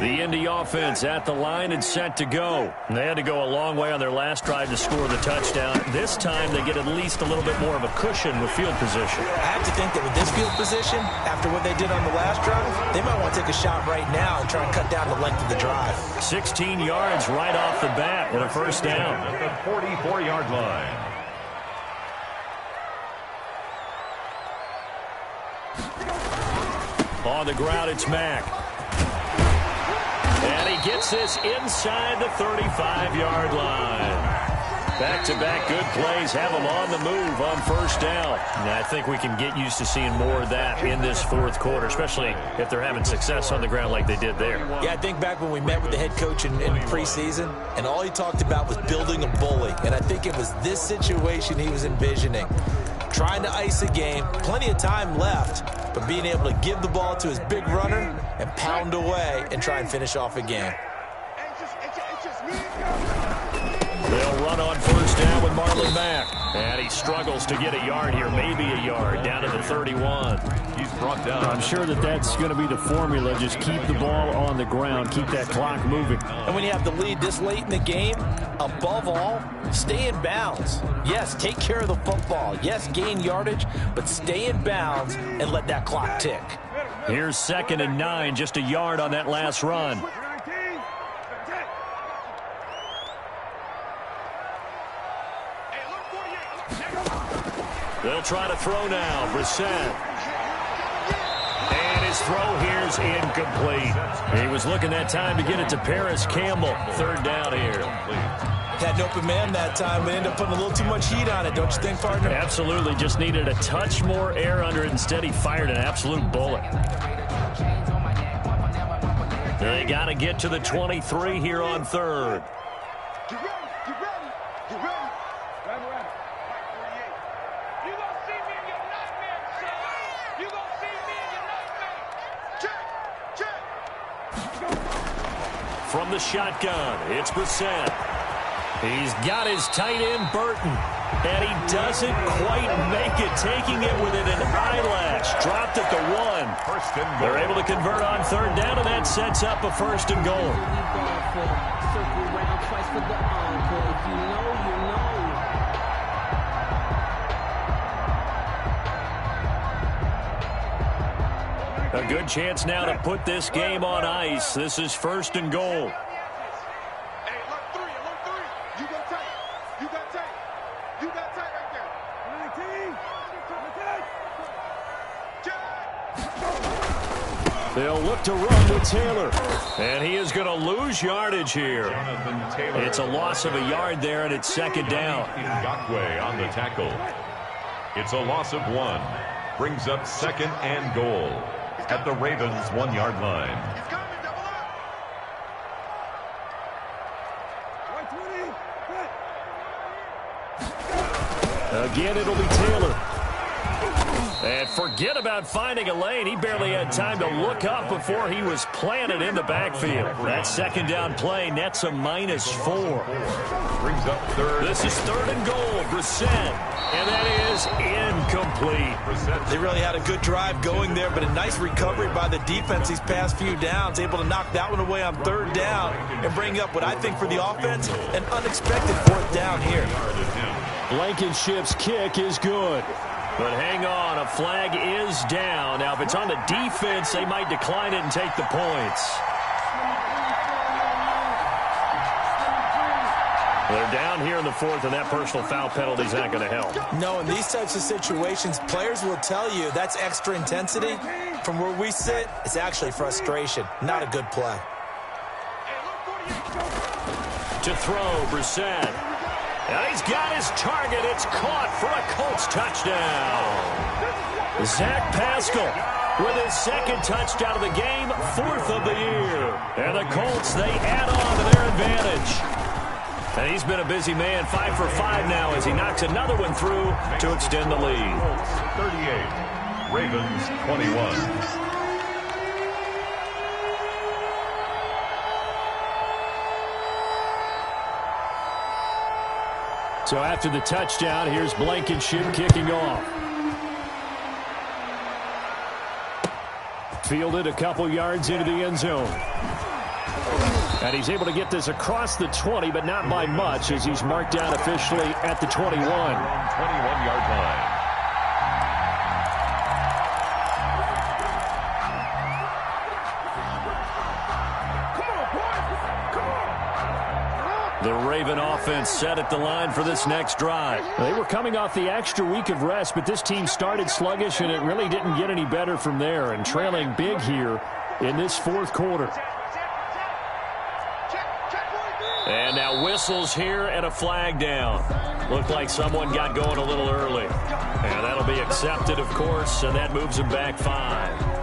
The Indy offense at the line and set to go. And they had to go a long way on their last drive to score the touchdown. This time they get at least a little bit more of a cushion with field position. I have to think that with this field position, after what they did on the last drive, they might want to take a shot right now and try and cut down the length of the drive. 16 yards right off the bat and a 1st down. At the 44-yard line. On the ground, it's Mack. And he gets this inside the 35-yard line. Back-to-back good plays have him on the move on 1st down. And I think we can get used to seeing more of that in this 4th quarter, especially if they're having success on the ground like they did there. Yeah, I think back when we met with the head coach in preseason, and all he talked about was building a bully. And I think it was this situation he was envisioning. Trying to ice a game, plenty of time left, but being able to give the ball to his big runner and pound away and try and finish off a game. They'll run on 1st down with Marlon Mack. And he struggles to get a yard here, maybe a yard, down to the 31. He's brought down. I'm sure that that's going to be the formula. Just keep the ball on the ground, keep that clock moving. And when you have the lead this late in the game, above all, stay in bounds. Yes, take care of the football. Yes, gain yardage, but stay in bounds and let that clock tick. Here's 2nd and 9, just a yard on that last run. They'll try to throw now. Brissett. And his throw here's incomplete. He was looking that time to get it to Paris Campbell. 3rd down here. Had an open man that time, but ended up putting a little too much heat on it, don't you think, partner? Absolutely. Just needed a touch more air under it. Instead, he fired an absolute bullet. They got to get to the 23 here on 3rd. From the shotgun, it's Brissett. He's got his tight end, Burton. And he doesn't quite make it, taking it within an eyelash. Dropped at the 1. They're able to convert on 3rd down, and that sets up a 1st and goal. A good chance now to put this game on ice. This is 1st and goal. They'll look to run with Taylor. And he is going to lose yardage here. It's a loss of a yard there, and it's second down. Ngakwe on the tackle. It's a loss of 1. Brings up second and goal at the Ravens' 1-yard line. Again, it'll be Taylor. And forget about finding a lane. He barely had time to look up before he was planted in the backfield. That second down play nets a -4. Brings up third. This is third and goal. Brissett. And that is incomplete. They really had a good drive going there, but a nice recovery by the defense these past few downs. Able to knock that one away on third down and bring up what I think for the offense, an unexpected fourth down here. Blankenship's kick is good. But hang on, a flag is down. Now, if it's on the defense, they might decline it and take the points. They're down here in the fourth, and that personal foul penalty is not going to help. No, in these types of situations, players will tell you that's extra intensity. From where we sit, it's actually frustration. Not a good play. To throw, Brissett. And he's got his target. It's caught for a Colts touchdown. Zach Pascal with his second touchdown of the game, 4th of the year. And the Colts, they add on to their advantage. And he's been a busy man, 5 for 5 now as he knocks another one through to extend the lead. 38, Ravens 21. So after the touchdown, here's Blankenship kicking off. Fielded a couple yards into the end zone. And he's able to get this across the 20, but not by much, as he's marked down officially at the 21. 21-yard line. The Raven offense set at the line for this next drive. They were coming off the extra week of rest, but this team started sluggish, and it really didn't get any better from there, and trailing big here in this fourth quarter. And now whistles here and a flag down. Looked like someone got going a little early. And that'll be accepted, of course, and that moves him back 5.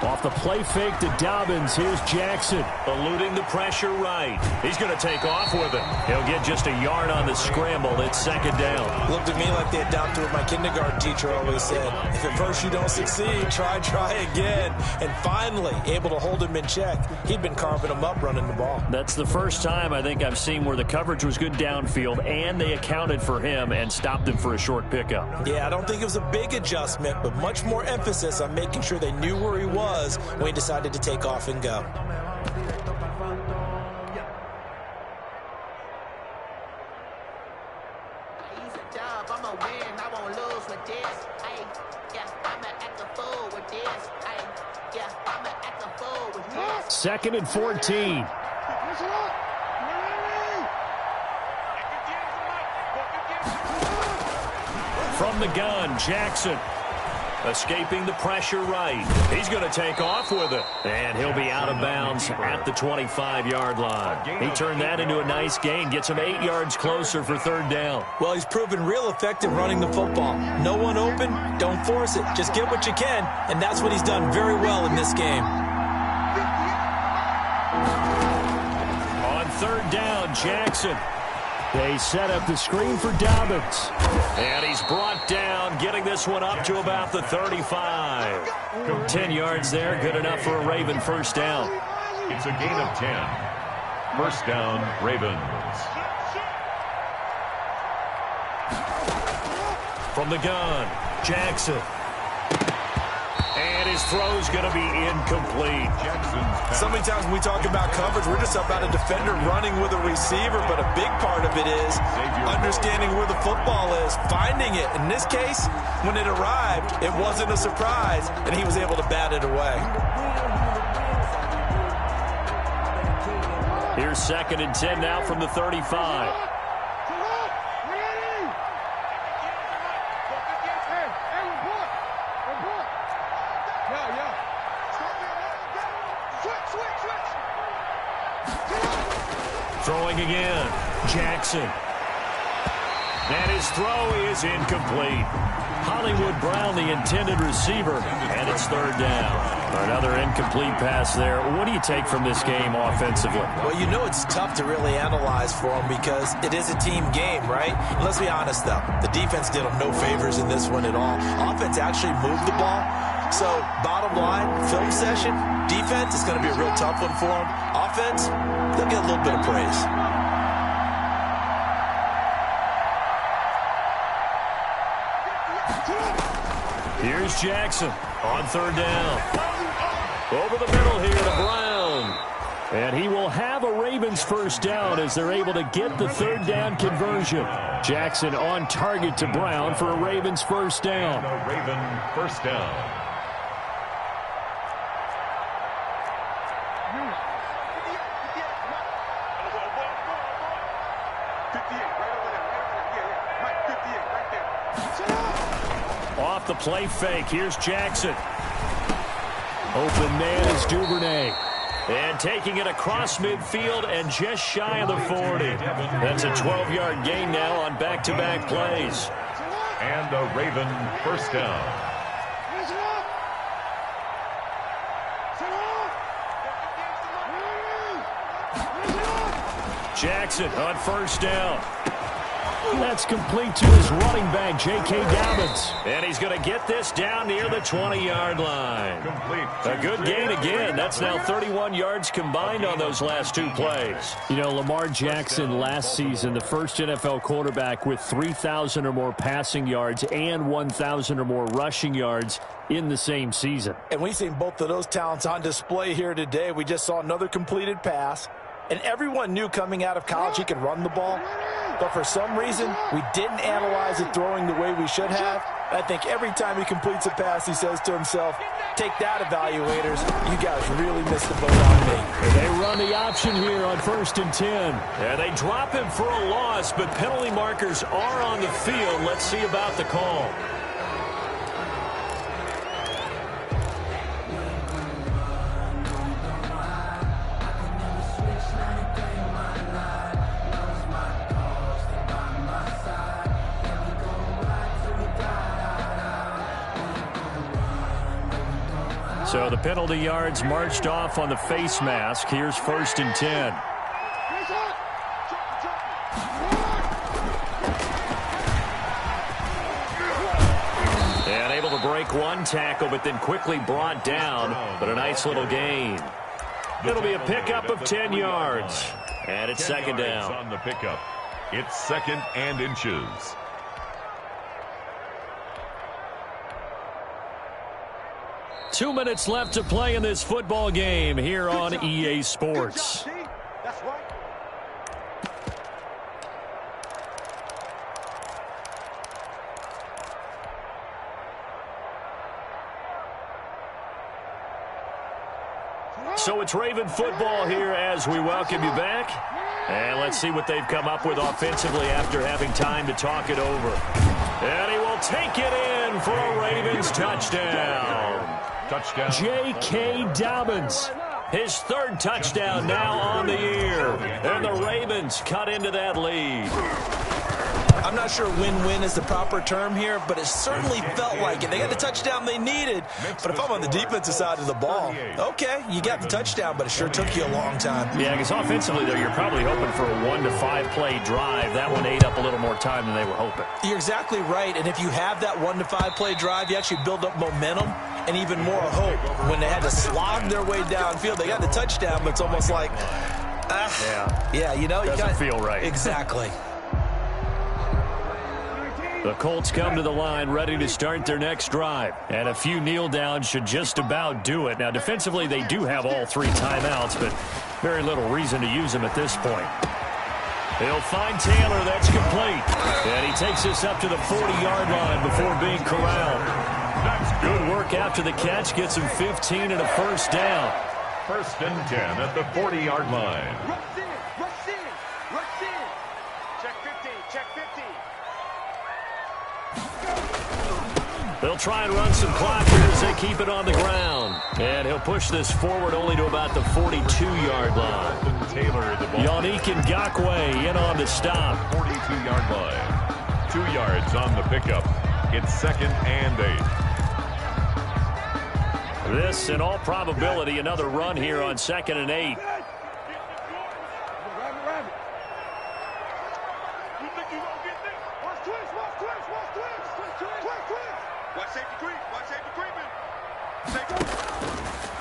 Off the play fake to Dobbins. Here's Jackson eluding the pressure right. He's going to take off with it. He'll get just a yard on the scramble. It's second down. Looked to me like they adopted what my kindergarten teacher always said. If at first you don't succeed, try again. And finally, able to hold him in check. He'd been carving him up running the ball. That's the first time I think I've seen where the coverage was good downfield, and they accounted for him and stopped him for a short pickup. Yeah, I don't think it was a big adjustment, but much more emphasis on making sure they knew where he was when he decided to take off and go. Second and 14. From the gun, Jackson. Escaping the pressure right. He's going to take off with it. And he'll be out of bounds at the 25-yard line. He turned that into a nice gain. Gets him 8 yards closer for third down. Well, he's proven real effective running the football. No one open, don't force it. Just get what you can, and that's what he's done very well in this game. On third down, Jackson. They set up the screen for Dobbins. And he's brought down, getting this one up to about the 35. 10 yards there, good enough for a Raven first down. It's a gain of 10. First down, Ravens. From the gun, Jackson. And his throw's going to be incomplete. So many times when we talk about coverage, we're just about a defender running with a receiver, but a big part of it is understanding where the football is, finding it. In this case, when it arrived, it wasn't a surprise, and he was able to bat it away. Here's 2nd and 10 now from the 35. Throwing again, Jackson. And his throw is incomplete. Hollywood Brown, the intended receiver, and it's 3rd down. Another incomplete pass there. What do you take from this game offensively? Well, you know it's tough to really analyze for them because it is a team game, right? And let's be honest, though. The defense did them no favors in this one at all. Offense actually moved the ball. So, bottom line, film session, defense is going to be a real tough one for them. Offense, they'll get a little bit of praise. Here's Jackson on 3rd down. Over the middle here to Brown. And he will have a Ravens 1st down as they're able to get the 3rd down conversion. Jackson on target to Brown for a Ravens 1st down. A Raven 1st down. Off the play fake, here's Jackson. Open man is Duvernay. And taking it across midfield and just shy of the 40. That's a 12-yard gain now on back-to-back plays. And a Raven 1st down. Jackson on 1st down. That's complete to his running back, J.K. Dobbins. And he's going to get this down near the 20-yard line. Complete. A good gain again. That's now 31 yards combined on those last 2 plays. You know, Lamar Jackson last season, the first NFL quarterback with 3,000 or more passing yards and 1,000 or more rushing yards in the same season. And we've seen both of those talents on display here today. We just saw another completed pass. And everyone knew coming out of college he could run the ball. But for some reason, we didn't analyze it throwing the way we should have. I think every time he completes a pass, he says to himself, take that, evaluators. You guys really missed the boat on me. They run the option here on 1st and 10. And they drop him for a loss, but penalty markers are on the field. Let's see about the call. So the penalty yards marched off on the face mask. Here's 1st and 10. And able to break one tackle, but then quickly brought down. But a nice little gain. It'll be a pickup of 10 yards. And it's 2nd down. On the pickup. It's 2nd and inches. Two minutes left to play in this football game here on EA Sports. That's right. So it's Raven football here as we welcome you back. And let's see what they've come up with offensively after having time to talk it over. And he will take it in for a Ravens touchdown. Touchdown. J.K. Dobbins, his 3rd touchdown now on the year. And the Ravens cut into that lead. I'm not sure win-win is the proper term here, but it certainly felt like it. They got the touchdown they needed. But if I'm on the defensive side of the ball, okay, you got the touchdown, but it sure took you a long time. Yeah, because offensively, though, you're probably hoping for a 1 to 5 play drive. That one ate up a little more time than they were hoping. You're exactly right, and if you have that 1 to 5 play drive, you actually build up momentum and even more hope. When they had to slog their way downfield, they got the touchdown, but it's almost like, yeah, you know, doesn't feel right. Exactly. The Colts come to the line ready to start their next drive. And a few kneel downs should just about do it. Now, defensively, they do have all 3 timeouts, but very little reason to use them at this point. He'll find Taylor. That's complete. And he takes this up to the 40-yard line before being corralled. That's good work after the catch. Gets him 15 and a first down. 1st and 10 at the 40-yard line. Rush in, rush in, rush in. Check 50, check 50. They'll try and run some clock here as they keep it on the ground. And he'll push this forward only to about the 42-yard line. Yannick Ngakoue in on the stop. 42-yard line. 2 yards on the pickup. It's 2nd and 8. This, in all probability, another run here on 2nd and 8.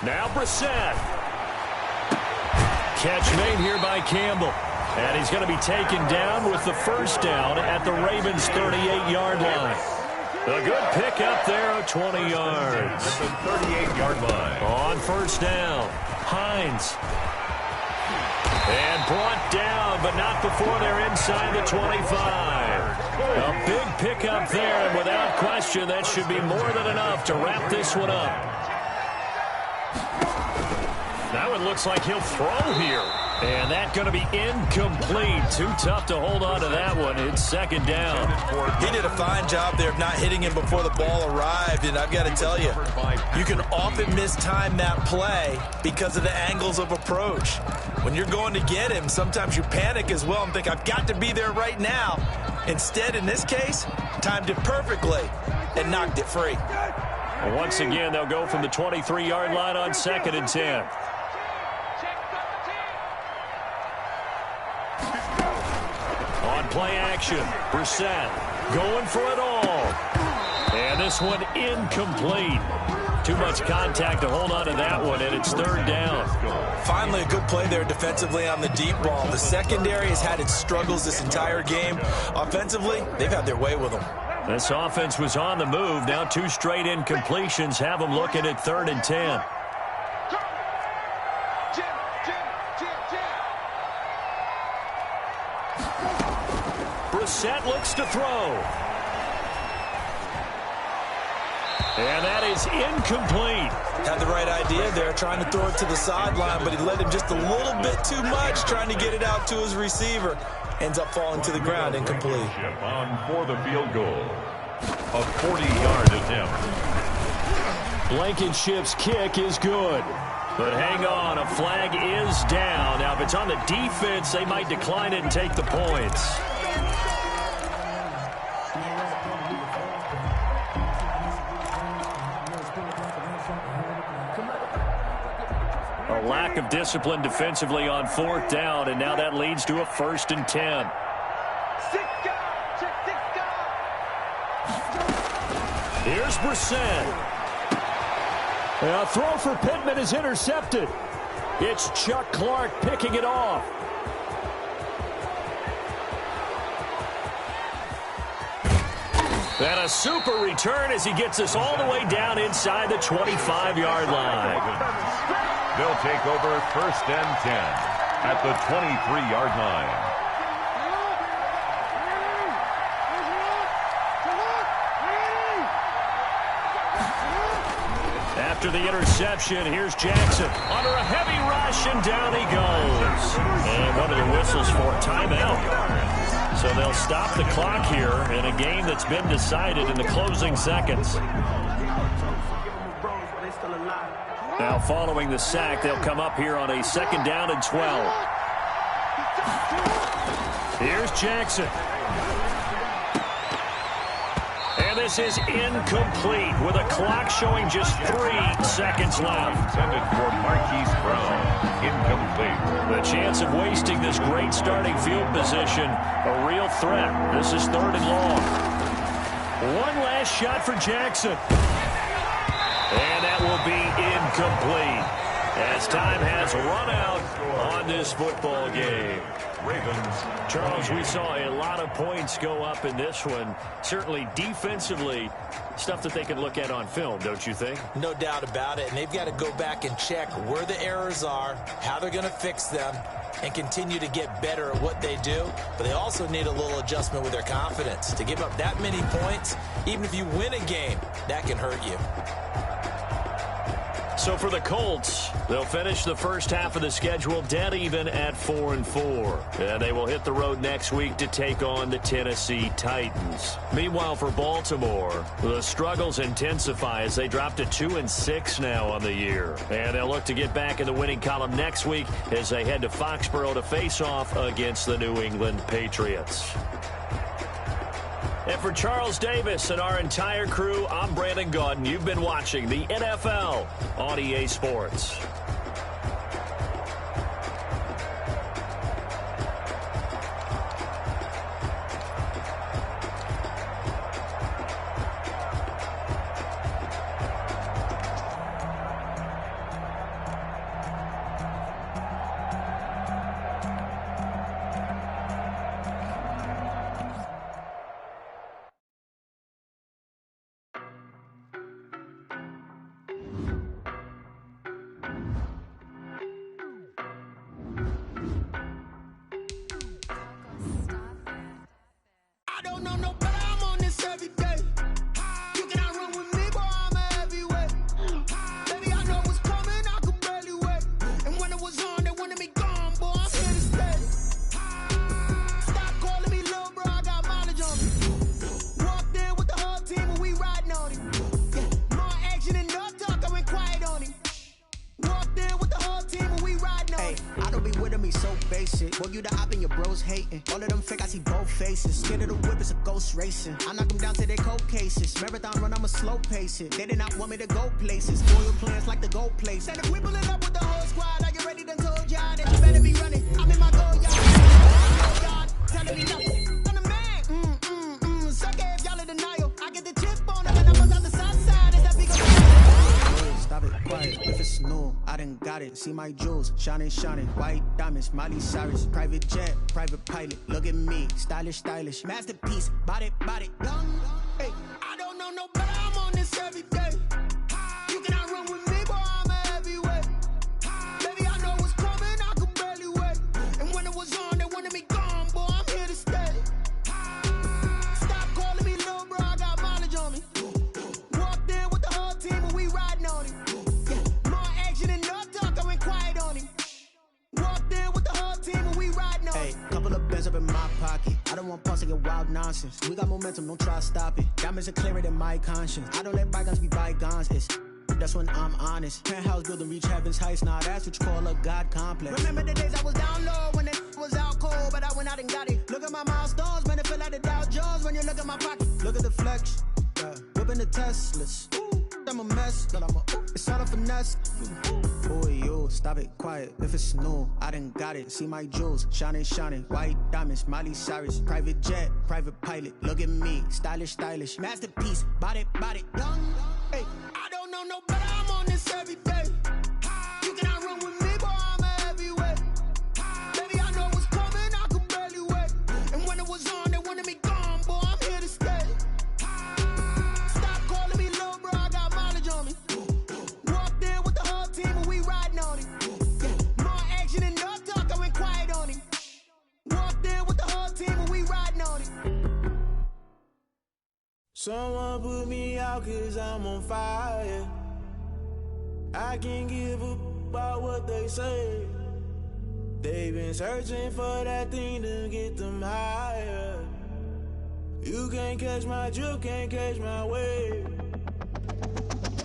Now Brissett. Catch made here by Campbell. And he's going to be taken down with the first down at the Ravens' 38-yard line. A good pickup there of 20 yards. At the 38-yard line. On first down, Hines. And brought down, but not before they're inside the 25. A big pickup there, and without question, that should be more than enough to wrap this one up. That one looks like he'll throw here. And that's going to be incomplete. Too tough to hold on to that one. It's 2nd down. He did a fine job there of not hitting him before the ball arrived. And I've got to tell you, you can often mistime that play because of the angles of approach. When you're going to get him, sometimes you panic as well and think, I've got to be there right now. Instead, in this case, timed it perfectly and knocked it free. Well, once again, they'll go from the 23-yard line on 2nd and 10. On play action, Brissett going for it all. And this one incomplete. Too much contact to hold on to that one, and it's 3rd down. Finally, a good play there defensively on the deep ball. The secondary has had its struggles this entire game. Offensively, they've had their way with them. This offense was on the move. Now 2 straight incompletions have them looking at 3rd and 10. Brissett looks to throw. And that is incomplete. Had the right idea there, trying to throw it to the sideline, but he led him just a little bit too much, trying to get it out to his receiver. Ends up falling to the ground, incomplete. On for the field goal. A 40-yard attempt. Blankenship's kick is good. But hang on, a flag is down. Now, if it's on the defense, they might decline it and take the points. A lack of discipline defensively on 4th down, and now that leads to a 1st and 10. Here's Brissett. A throw for Pittman is intercepted. It's Chuck Clark picking it off. And a super return as he gets us all the way down inside the 25-yard line. They'll take over 1st and 10 at the 23-yard line. After the interception, here's Jackson under a heavy rush, and down he goes. And one of the whistles for a timeout. So they'll stop the clock here in a game that's been decided in the closing seconds. Now following the sack, they'll come up here on a 2nd down and 12. Here's Jackson. And this is incomplete with a clock showing just 3 seconds left. Intended for Marquise Brown. Incomplete. The chance of wasting this great starting field position, a real threat. This is 3rd and long. One last shot for Jackson. And that will be incomplete. as time has run out on this football game. Ravens. Charles, we saw a lot of points go up in this one. Certainly defensively, stuff that they can look at on film, don't you think? No doubt about it, and they've got to go back and check where the errors are, how they're going to fix them, and continue to get better at what they do. But they also need a little adjustment with their confidence. To give up that many points, even if you win a game, that can hurt you. So for the Colts, they'll finish the first half of the schedule dead even at 4-4. And they will hit the road next week to take on the Tennessee Titans. Meanwhile, for Baltimore, the struggles intensify as they drop to 2-6 now on the year. And they'll look to get back in the winning column next week as they head to Foxborough to face off against the New England Patriots. And for Charles Davis and our entire crew, I'm Brandon Gaudin. You've been watching the NFL on EA Sports. Racing. I knock them down to their cold cases. Marathon run, I'ma slow pace it. They did not want me to go places. Loyal plans like the goal place. And if we pulling up with the whole squad, are you ready? Done told y'all that you better be running. I'm in my goal, y'all. Telling me nothing. I'm the man. Suck it if y'all in denial. I get the chip on them and I'm on the south side. Is that big of a stop it, quiet. If it's new, I done got it. See my jewels, shining, shining. White diamonds, Miley Cyrus. Private jet, private pilot. Look at me, stylish, stylish. Masterpiece, body, done. Hey, I don't know no better. I'm on this every day. You cannot run with me, boy. I'm a heavyweight. Baby, I know what's coming. I could barely wait. And when it was on, they wanted me gone, boy. I'm here to stay. Stop calling me little bro. I got mileage on me. Walked in with the whole team and we riding on him. Yeah, more action and no talk. I went quiet on him. Walked in with the whole team and we riding on him. Hey, couple of bands up in my pocket. I don't want pause to get wild nonsense. We got momentum, don't try to stop it. Diamonds are clearer than my conscience. I don't let bygones be bygones. That's when I'm honest. Penthouse building, reach heaven's heights. Nah, that's what you call a God complex. Remember the days I was down low when it was out cold, but I went out and got it. Look at my milestones, man, it feel like the Dow Jones when you look at my pocket. Look at the flex, whipping the Teslas. I'm a mess, but it's all a finesse. Boy, you, stop it, quiet. If it's new, I done got it. See my jewels, shining, shining. White diamonds, Miley Cyrus. Private jet, private pilot. Look at me, stylish, stylish. Masterpiece, body, done. Hey, I don't know no better. I'm on this every day. You cannot run with me, boy. I'm a heavyweight. Baby, I know what's coming. I could barely wait. And when it was on, they wanted me gone, boy. I'm here to stay. Stop calling me little bro. I got mileage on me. Walked in with the whole team and we riding on him. Yeah, more action and no talk. I went quiet on him. Walked in with the whole team and we riding on him. Someone put me out 'cause I'm on fire. I can't give up about what they say. They've been searching for that thing to get them higher. You can't catch my drift, can't catch my wave.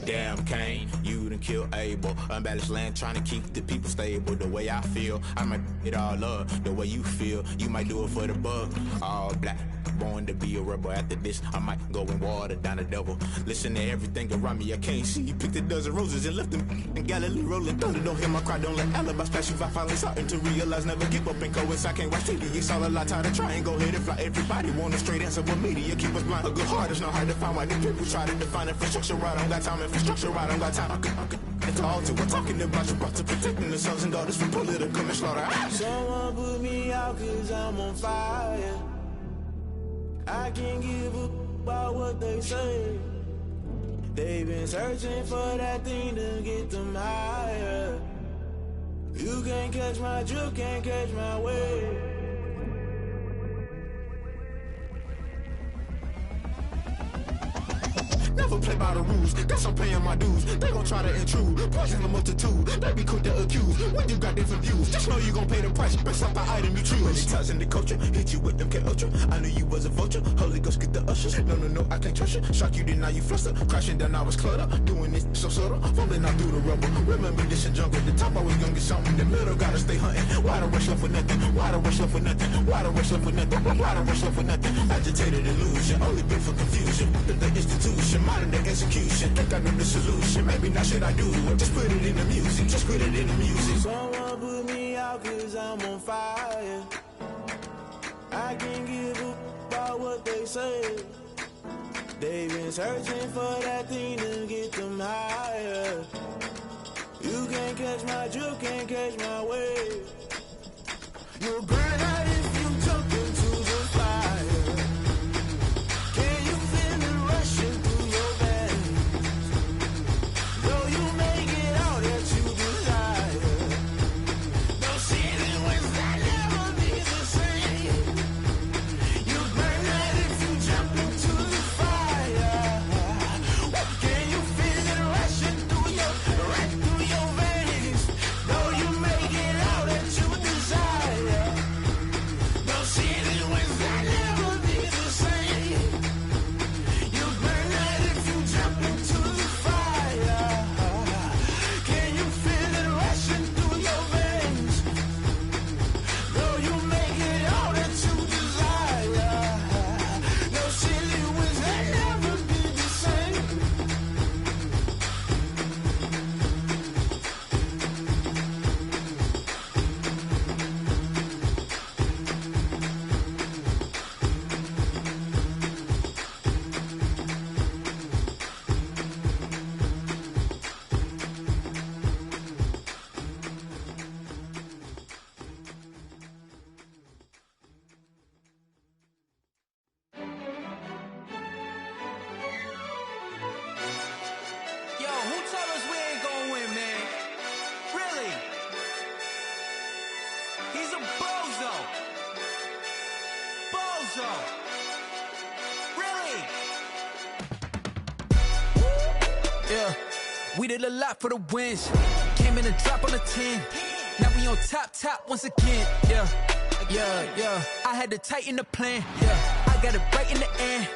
Damn, Kane, you done killed Abel. Unbalanced land, trying to keep the people stable. The way I feel, I might it all up. The way you feel, you might do it for the buck. All black, born to be a rebel. After this, I might go and water down the devil. Listen to everything around me, I can't see. You picked a dozen roses and left them in Galilee rolling thunder. Don't hear my cry, don't let alibis pass you. I finally starting to realize, never give up and coincide. Can't watch TV, it's all a lot. Tired of trying, go ahead and fly. Everybody want a straight answer, but media keep us blind. A good heart is not hard to find. Why these people try to define infrastructure right? I don't got time, infrastructure right, I don't got time. I could it's all to we're talking about you, about to protecting the sons and daughters from political and slaughter. Someone put me out cause I'm on fire. I can't give up about what they say. They've been searching for that thing to get them higher. You can't catch my drift, can't catch my wave. Never play by the rules, guess I'm paying my dues. They gon' try to intrude, poison the multitude. They be quick to accuse, when you got different views. Just know you gon' pay the price, based off the item you choose. Many times in the culture, hit you with them K-Ultra. I knew you was a vulture, Holy Ghost get the ushers. No, I can't trust you. Shock you, then now you fluster. Crashing down, I was cluttered. Doing this so subtle, falling out through the rubble. Remember this in jungle, the top I was young and something. The middle gotta stay hunting. Why the rush left for nothing? Why the rush left for nothing? Why the rush left for nothing? Why the rush left for nothing? Agitated illusion, only been for confusion. The institution, modern day execution. Think I know the solution. Maybe not shit I do. Just put it in the music. Just put it in the music. Someone put me out cause I'm on fire. I can't give up about what they say. They've been searching for that thing to get them higher. You can't catch my drift, can't catch my wave. You'll burn out if you jump into the fire. Can you feel it rushing through your veins? Though you make it all that you desire. No city wins that never be the same. You burn out if you jump into the fire. Can you feel it rushing through your veins? Though you make it all that you desire. No city wins that never be the same. You burn out if you jump into the fire. Can you feel it rushing through your veins? Though you make it all that you desire. No city wins that never be the same. Yo, who told us we ain't gonna win, man? Really? He's a bozo. Bozo. Really? Yeah, we did a lot for the wins. Came in a drop on the 10. Now we on top once again. Yeah. I had to tighten the plan. Yeah, I got it right in the end.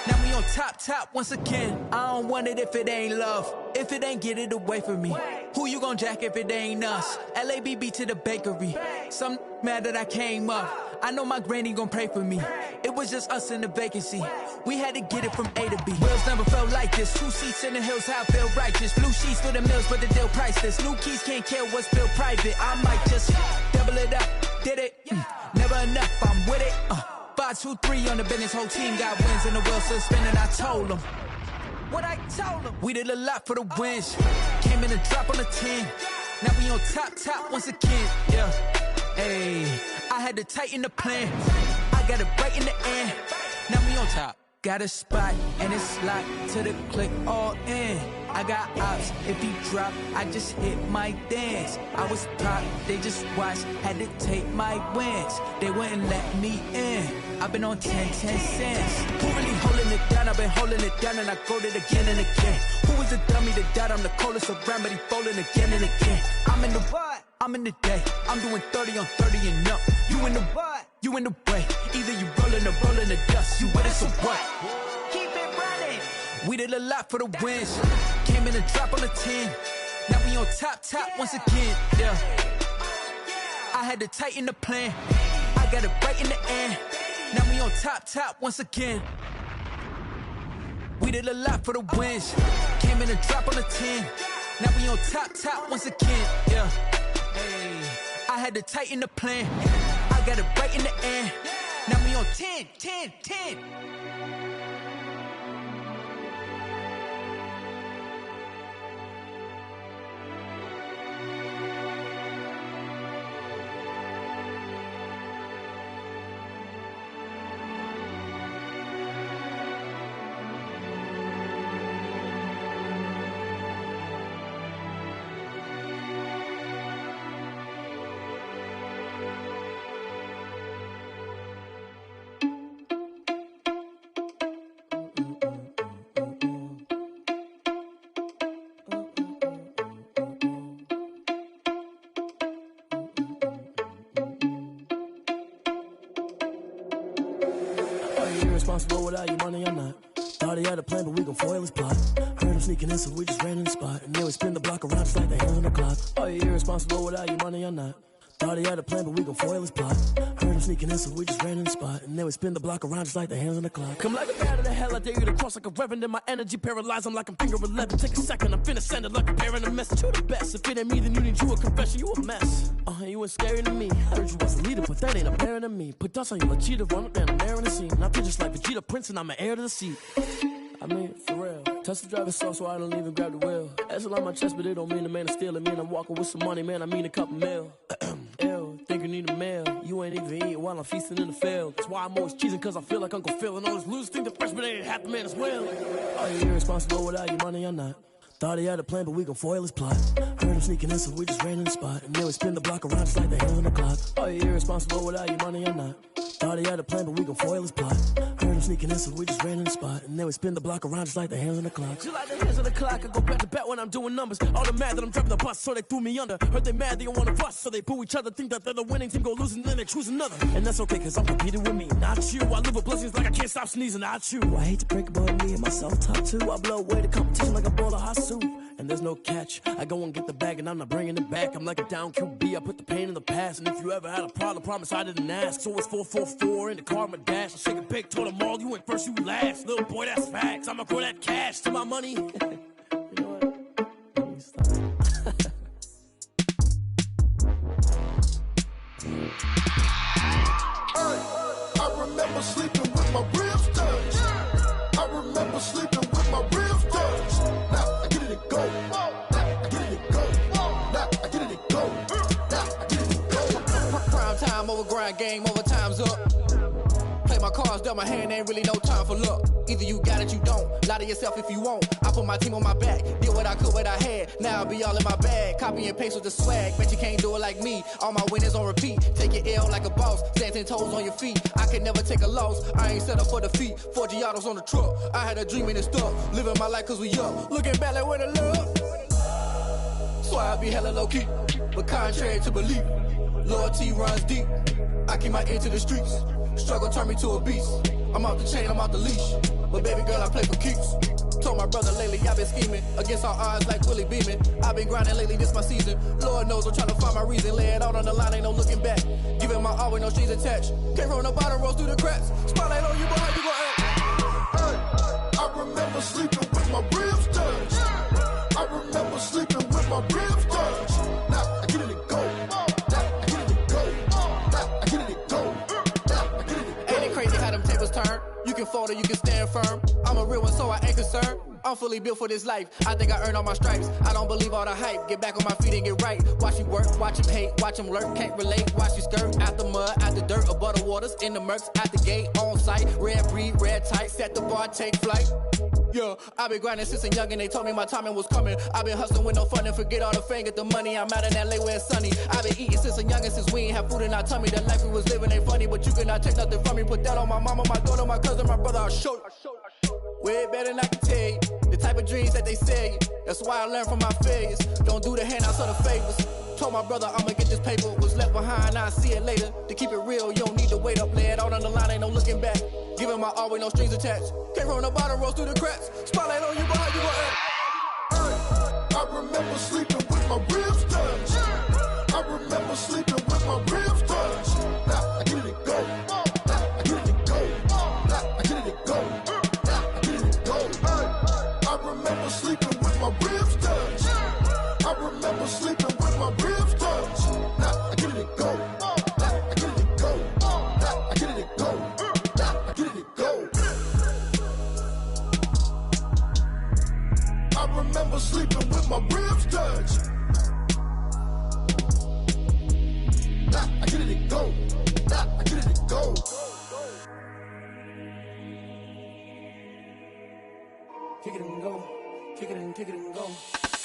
Now we on top once again. I don't want it if it ain't love. If it ain't, get it away from me. Who you gon' jack if it ain't us? LABB to the bakery. Some mad that I came up. I know my granny gon' pray for me. It was just us in the vacancy. We had to get it from A to B. Wheels never felt like this. 2 seats in the hills, how I feel righteous. Blue sheets for the mills, but the deal priceless. New keys can't care what's built private. I might just double it up. Did it? Never enough, I'm with it. 5, 2, 3 on the business. Whole team got wins and the wheels still spinning. I told them what I told them. We did a lot for the wins. Came in a drop on the 10. Now we on top once again. Yeah. Hey, I had to tighten the plan. I got it right in the end. Now we on top. Got a spot and it's locked to the click all in. I got ops, if he drop, I just hit my dance. I was top, they just watched, had to take my wins. They wouldn't let me in. I've been on 10 cents. Who really holding it down? I've been holding it down and I go it again and again. Who was the dummy that died? I'm the coldest around, but he falling again and again. I'm in the what? I'm in the day. I'm doing 30 on 30 and up. You in the what? You in the way. Either you rolling or rolling the dust. You with us or what? Keep it running. We did a lot for the wins. Came in a drop on the 10. Now we on top once again. Yeah. I had to tighten the plan. I got it right in the end. Now we on top once again. We did a lot for the wins. Came in and drop on the 10. Now we on top once again. Yeah. Hey. I had to tighten the plan. I got it right in the end. Now we on 10. Irresponsible without your money or not. Thought he had a plan, but we gon' foil his plot. Heard him sneaking in, so we just ran in the spot. And then we spin the block around just like the hands on the clock. Are you irresponsible without your money or not? Thought he had a plan, but we gon' foil his plot. Heard him sneaking in, so we just ran in the spot. And then we spin the block around just like the hands on the clock. Come like a bat of the hell, I dare you to cross like a reverend. And my energy paralyzed, I'm like I'm finger 11. Take a second, I'm finna send it like a parent a message. You the best, if it ain't me, then you need you a confession. You a mess, you ain't scary to me. Heard you was a leader, but that ain't apparent to me. Put dust on you like cheetah, run up down the air in the scene. I feel just like Vegeta Prince, and I'm an heir to the seat. I mean, for real. Touch the driver's soft, so I don't even grab the wheel. That's on my chest, but it don't mean the man is stealing. Mean I'm walking with some money, man, I mean a couple mil. Ew, think you need a meal. You ain't even eating while I'm feasting in the field. That's why I'm always cheesing, cause I feel like Uncle Phil. And all those losers think the freshman ain't half the man as well. Are you irresponsible without your money or not? Thought he had a plan, but we gon' foil his plot. Heard him sneaking in, so we just ran in the spot. And then we spin the block around just like the hands on the clock. Are you irresponsible without your money or not? Thought he had a plan, but we gon' foil his plot. Heard him sneaking in, so we just ran in the spot. And then we spin the block around just like the hands on the clock. Just like the hands on the clock, I go back to back when I'm doing numbers. All the mad that I'm driving the bus, so they threw me under. Heard they mad, they don't wanna bust, so they boo each other. Think that they're the winning team, go losing, then they choose another. And that's okay, cause I'm competing with me, not you. I live with blessings like I can't stop sneezing, not you. I hate to break it, but me and myself top two. I blow away the competition like a bowl of hot soup. And there's no catch. I go and get the bag and I'm not bringing it back. I'm like a down QB, I put the pain in the past. And if you ever had a problem, promise I didn't ask. So it's 444 in the car, my dash. I shake a big, told them all, you went first, you last. Little boy, that's facts. I'ma throw that cash to my money. You know what? Let me stop. I remember sleeping with my ribs touched. I remember sleeping with my ribs touched. Now I get it and go. Now I get it and go. Now I get it and go. Now I get it and go. Prime time over grind game, over time's up. Play my cards, dealt my hand, ain't really no time for luck. Either you got it, you don't. Lie to yourself if you won't. I put my team on my back, did what I could, what I had. Now I'll be all in my bag, copy and paste with the swag. Bet you can't do it like me. All my winners on repeat. Take your L like a boss, stand 10 toes on your feet. I can never take a loss. I ain't set up for defeat. 4 Giottos on the truck. I had a dream and it stuck. Living my life cause we up. Looking back like where the love. So I be hella low key, but contrary to belief, loyalty runs deep. I keep my ear to the streets. Struggle turned me to a beast. I'm off the chain, I'm off the leash. But baby girl, I play for keeps. Told my brother lately, I've been scheming against all odds like Willie Beeman. I've been grinding lately, this my season. Lord knows I'm trying to find my reason. Lay it out on the line, ain't no looking back. Giving my all with no strings attached. Came from the bottom, rose through the cracks. Spotlight on you, boy, how you gon' act? I remember sleeping with my ribs touched. I remember sleeping with my ribs touched. Now I get it and go. Now I get it and go. Now I get it and go. Now I get it and go. Ain't it crazy how them tables turn? You can fold or you can stand firm. I'm a real one, so I ain't concerned. I'm fully built for this life. I think I earned all my stripes. I don't believe all the hype. Get back on my feet and get right. Watch you work, watch him hate, watch him lurk. Can't relate, watch you skirt. Out the mud, out the dirt, above the waters, in the murks, out the gate, on site. Red breed, red tight, set the bar, take flight. Yeah, I been grinding since a young and they told me my timing was coming. I been hustling with no fun and forget all the fame, get the money. I'm out in LA where it's sunny. I been eating since a young and since we ain't have food in our tummy. The life we was living ain't funny, but you cannot take nothing from me. Put that on my mama, my daughter, my cousin, my brother, I'll show you. Way better than I can tell you. The type of dreams that they sell you. That's why I learned from my failures. Don't do the handouts or the favors. Told my brother I'ma get this paper. Was left behind, I'll see it later. To keep it real, you don't need to wait up. Lay it out on the line, ain't no looking back. Giving my all with no strings attached. Came from the bottom, rose through the cracks. Spotlight on you, boy, how you gon' act? I remember sleeping with my ribs touched. I remember sleeping with my ribs touched. Now I get it and go. Now I get it and go. kick it and go, kick it and go.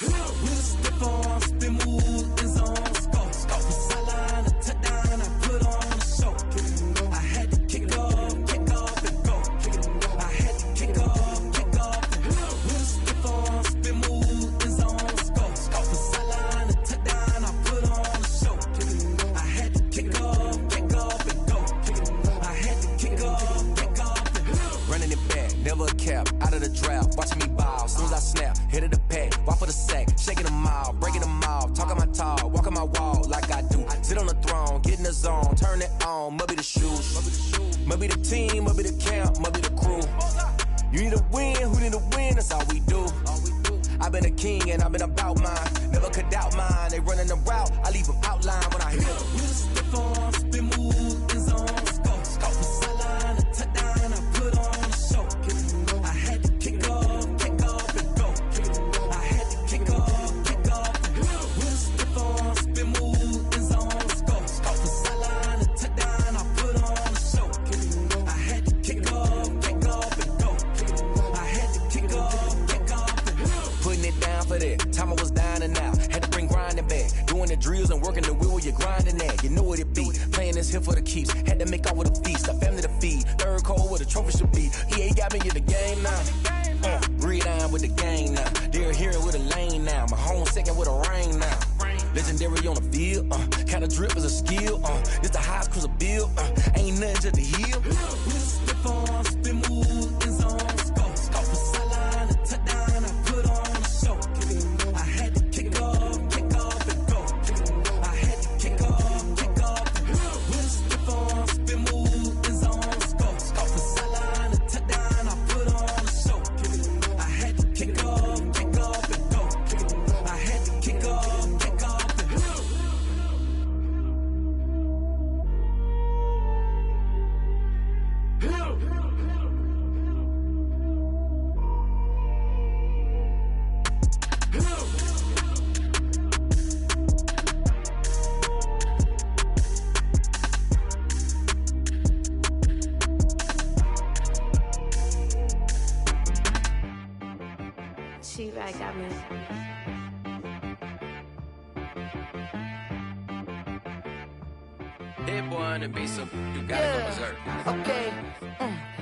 With a stiff arm, spin move, in zone, score. From sideline to touchdown, I put on a show. I had to kick off and go. I had to kick off and go. With a stiff arm, spin move, in zone, score. From sideline to touchdown, I put on a show. I had to kick off and go. I had to kick off and go. Running it back, never a cap, out of the drought, watching me ball. Soon as I snap, hit of the pack, walk for the sack, shaking them all, breaking them off, talking my talk, walking my wall like I do. Sit on the throne, get in the zone, turn it on, must be the shoes, must be the team, must be the camp, must be the crew. You need a win, who need a win, that's all we do. I've been a king and I've been about mine, never could doubt mine. They running the route, I leave them outline when I hit them. With a stiff arm, spin move, in zone, score. From sideline to touchdown, I put on a show. I had to kick off and go. I had to kick off and go. With a stiff arm, spin move, in zone, score. From sideline to touchdown, I put on a show. I had to kick off and go. I had to kick off and go. Putting it down for that, time I was down and out, had to bring grinding back, doing the drills and working the wheel where you're grinding at, you know what it be, playing this here for the keeps, had to make out with a feast, a family to feed, third cold where the trophy should be, EA got me in the game now, breathe down with the gang now, they're here with a lane now, my home second with a rain now, legendary on the field, kinda drip is a skill, it's the highest cruiser bill, ain't nothing to the hill. With a stiff arm, spin move, in zone, score. From sideline to touchdown, I put on a show. I had to kick off and go. I had to kick off and go. With a stiff arm, spin move, in zone, score. From sideline to touchdown, I put on a show. I had to kick off and go. I had to kick off and go. She right got me. Hit boy on the beat, so you gotta go berserk. Okay.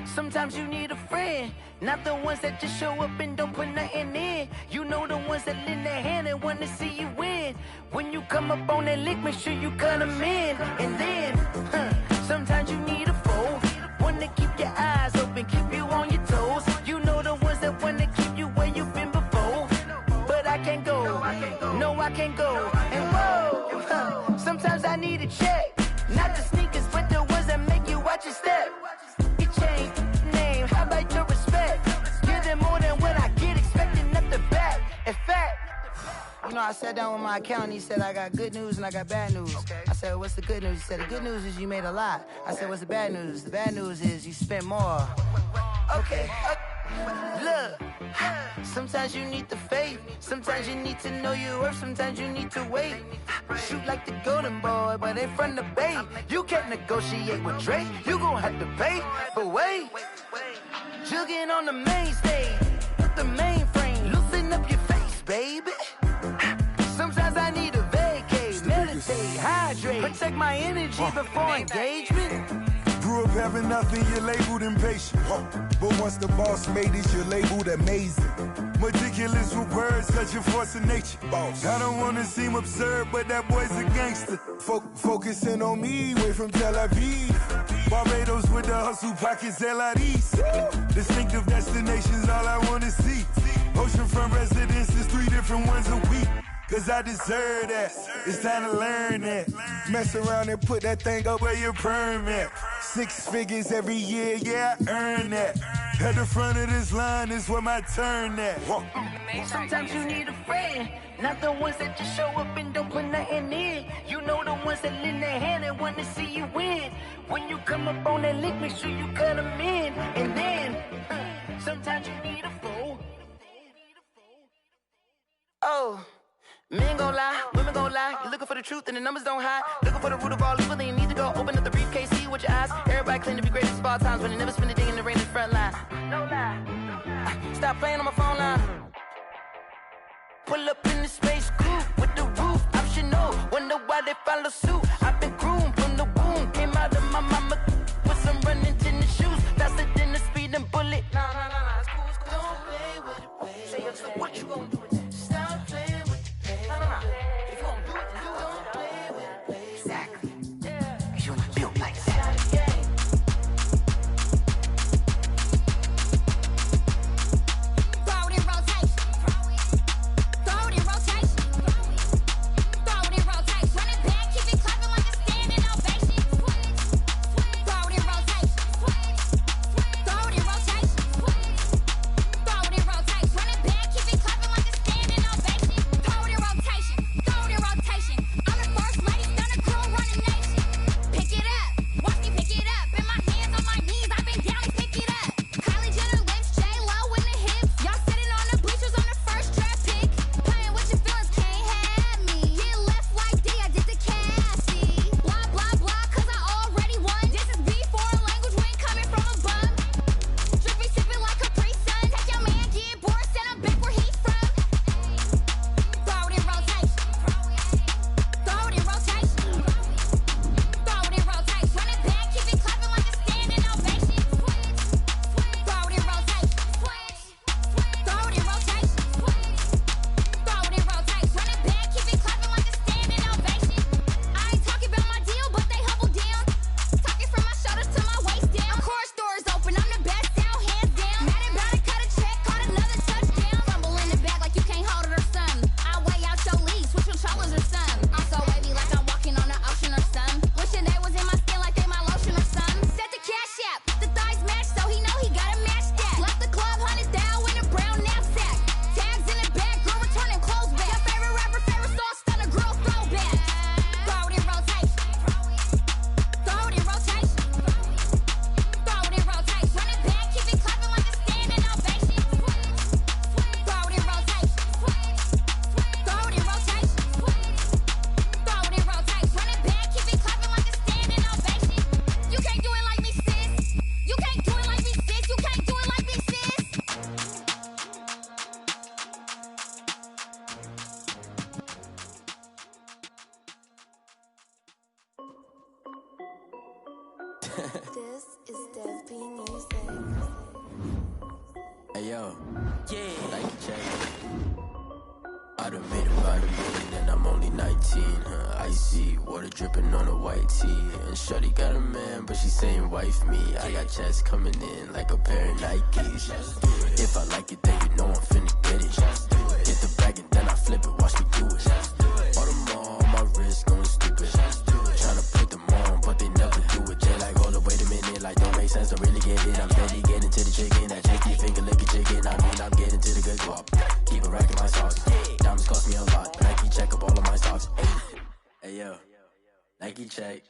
Sometimes you need a friend, not the ones that just show up and don't put nothing in. You know the ones that lend their hand and want to see you win. When you come up on that lick, make sure you cut them in. And then, sometimes you need a foe, one to keep your eyes open, keep you on your toes. You know the ones that want to keep you where you've been before. But I can't go, no I can't go. And whoa, sometimes I need a check. Not the sneakers, but the ones that make you watch your step. Your chain, name, how about your respect? Give them more than what I get, expecting nothing back. In fact, you know, I sat down with my accountant, he said, I got good news and I got bad news. I said, what's the good news? He said, the good news is you made a lot. I said, what's the bad news? The bad news is you spent more. Okay. Look, sometimes you need the faith, sometimes you need to know your worth, sometimes you need to wait. Shoot like the golden boy, but in front of the bay. You can't negotiate with Drake, you gon' have to pay. But wait, jugging on the main stage, with the mainframe, loosen up your face, baby. Sometimes I need a vacate, meditate, hydrate, protect my energy before engagement. Grew up having nothing, you're labeled impatient. But once the boss made it, you're labeled amazing. Meticulous with words, such a force of nature. I don't wanna seem absurd, but that boy's a gangster. Focusing on me, way from Tel Aviv. Barbados with the hustle pockets, LIDs. Distinctive destinations, all I wanna see. Oceanfront residences, 3 different ones a week. Cause I deserve that, it's time to learn that. Mess around and put that thing up where your perm at. 6 figures every year, yeah, I earn that. At the front of this line is where my turn at. Sometimes you need a friend, not the ones that just show up and don't put nothing in. You know the ones that lend their hand and want to see you win. When you come up on that lick, make sure you cut them in. And then, sometimes you need a foe. Oh. Men gon' lie, women gon' lie. You looking for the truth and the numbers don't hide. Looking for the root of all evil, then you need to go open up the briefcase, see with your eyes. Everybody claim to be greatest of all times, but they never spend a day in the rain in the front line. No lie. Stop playing on my phone line. Pull up in the space coupe with the roof optional. Wonder why they follow suit. I've been groomed from the womb. Came out of my mama with some running tennis shoes. Faster than the speeding bullet. Nah, it's cool, it's cool. Don't play with it, baby. Say it, what you gon' do with it? Stop playing with it, baby. Nah. If you gon' do it, then do it. Don't play with it, baby. Exactly. Yeah. Cause you're not built like that. This is Dev P Music. Hey yo, like a check. I done made about $1 million and I'm only 19. Icy water dripping on a white tee. And shorty got a man, but she saying wife me. I got checks coming in like a pair of Nikes. If I like it, then you know I'm finna get it. Get the bag and then I flip it, watch me do it. All them all on my wrist going stupid. Tryna put them on, but they never do it. They like, hold up, wait a minute, like don't make sense, don't really get it. I'm steady getting to the chicken, that chicky finger licking chicken. I mean, I'm getting to the good guap. Keep a rack in my socks. Diamonds cost me a lot. Nike check up all of my stocks. Hey yo, Nike check.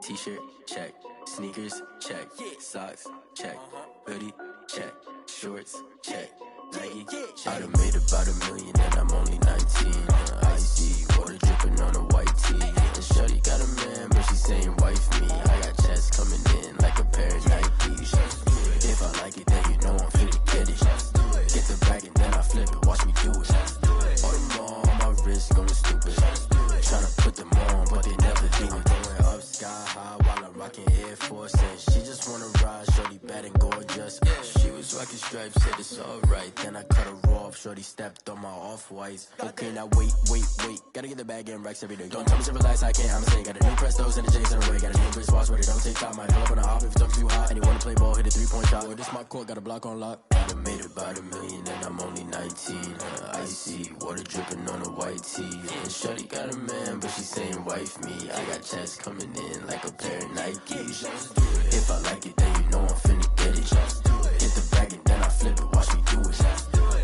T-shirt check. Sneakers check. Socks check. Hoodie check. Shorts check. Nike. I done made about $1 million and I'm only 19. Icy water dripping on a white tee. And shorty got a man, but she saying wife me. I got checks coming in like a pair of Nikes. If I like it, then you know I'm finna get it. Get the bag and then I flip it, watch me do it. All them all on my wrist going stupid. Tryna put them on, but they never do it. Going up sky high while I'm rocking Air Force. And she just wanna ride, shorty bad and gorgeous. She was rocking stripes, said it's alright. Then I cut her off, shorty stepped on my off-whites. Okay, now wait. Gotta get the bag and racks every day. Don't tell me to relax, I can't, I'ma say. Got a new Prestos and a J's in the way. Got a new Chris Foss where they don't take time. Might pull up on a hop if it's up too hot. And you wanna play ball, hit a 3-point shot. Or this my court, got a block on lock. I done made about $1 million and I'm only 19. Icy water dripping on a white tee. And shorty got a man, but she saying wife me. I got checks coming in like a pair of Nikes. If I like it, then you know I'm finna get it. Get the bag and then I flip it, watch me do it.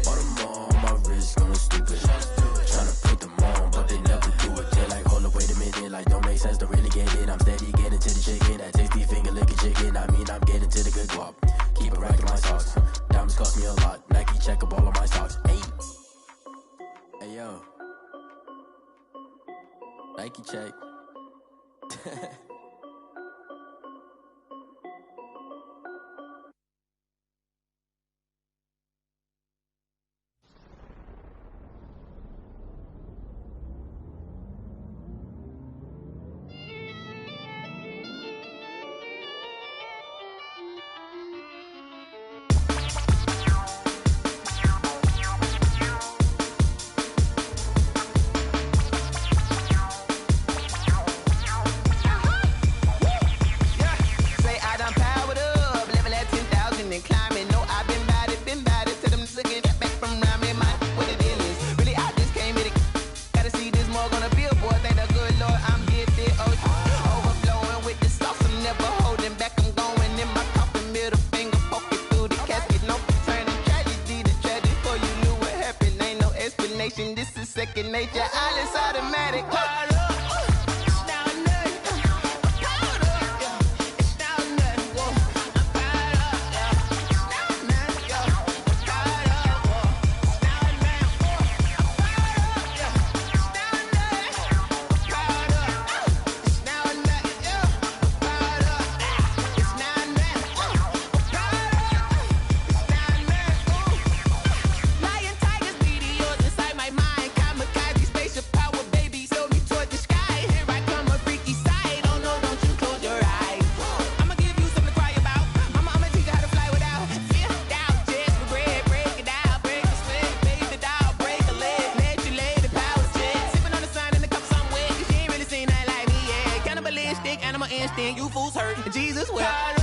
All them all on my wrist going stupid. Tryna put them on, but they never do it. They're like, hold up, wait a minute, like don't make sense, don't really get it. I'm steady getting to the chicken, that tasty finger licking chicken. I mean, I'm getting to the good guap. Keep a rack in my socks. Diamonds cost me a lot. Nike check up all of my stocks. Hey yo, Thank you, Jake. This is second nature, all is automatic. Animal instinct, you fools hurt. Jesus will.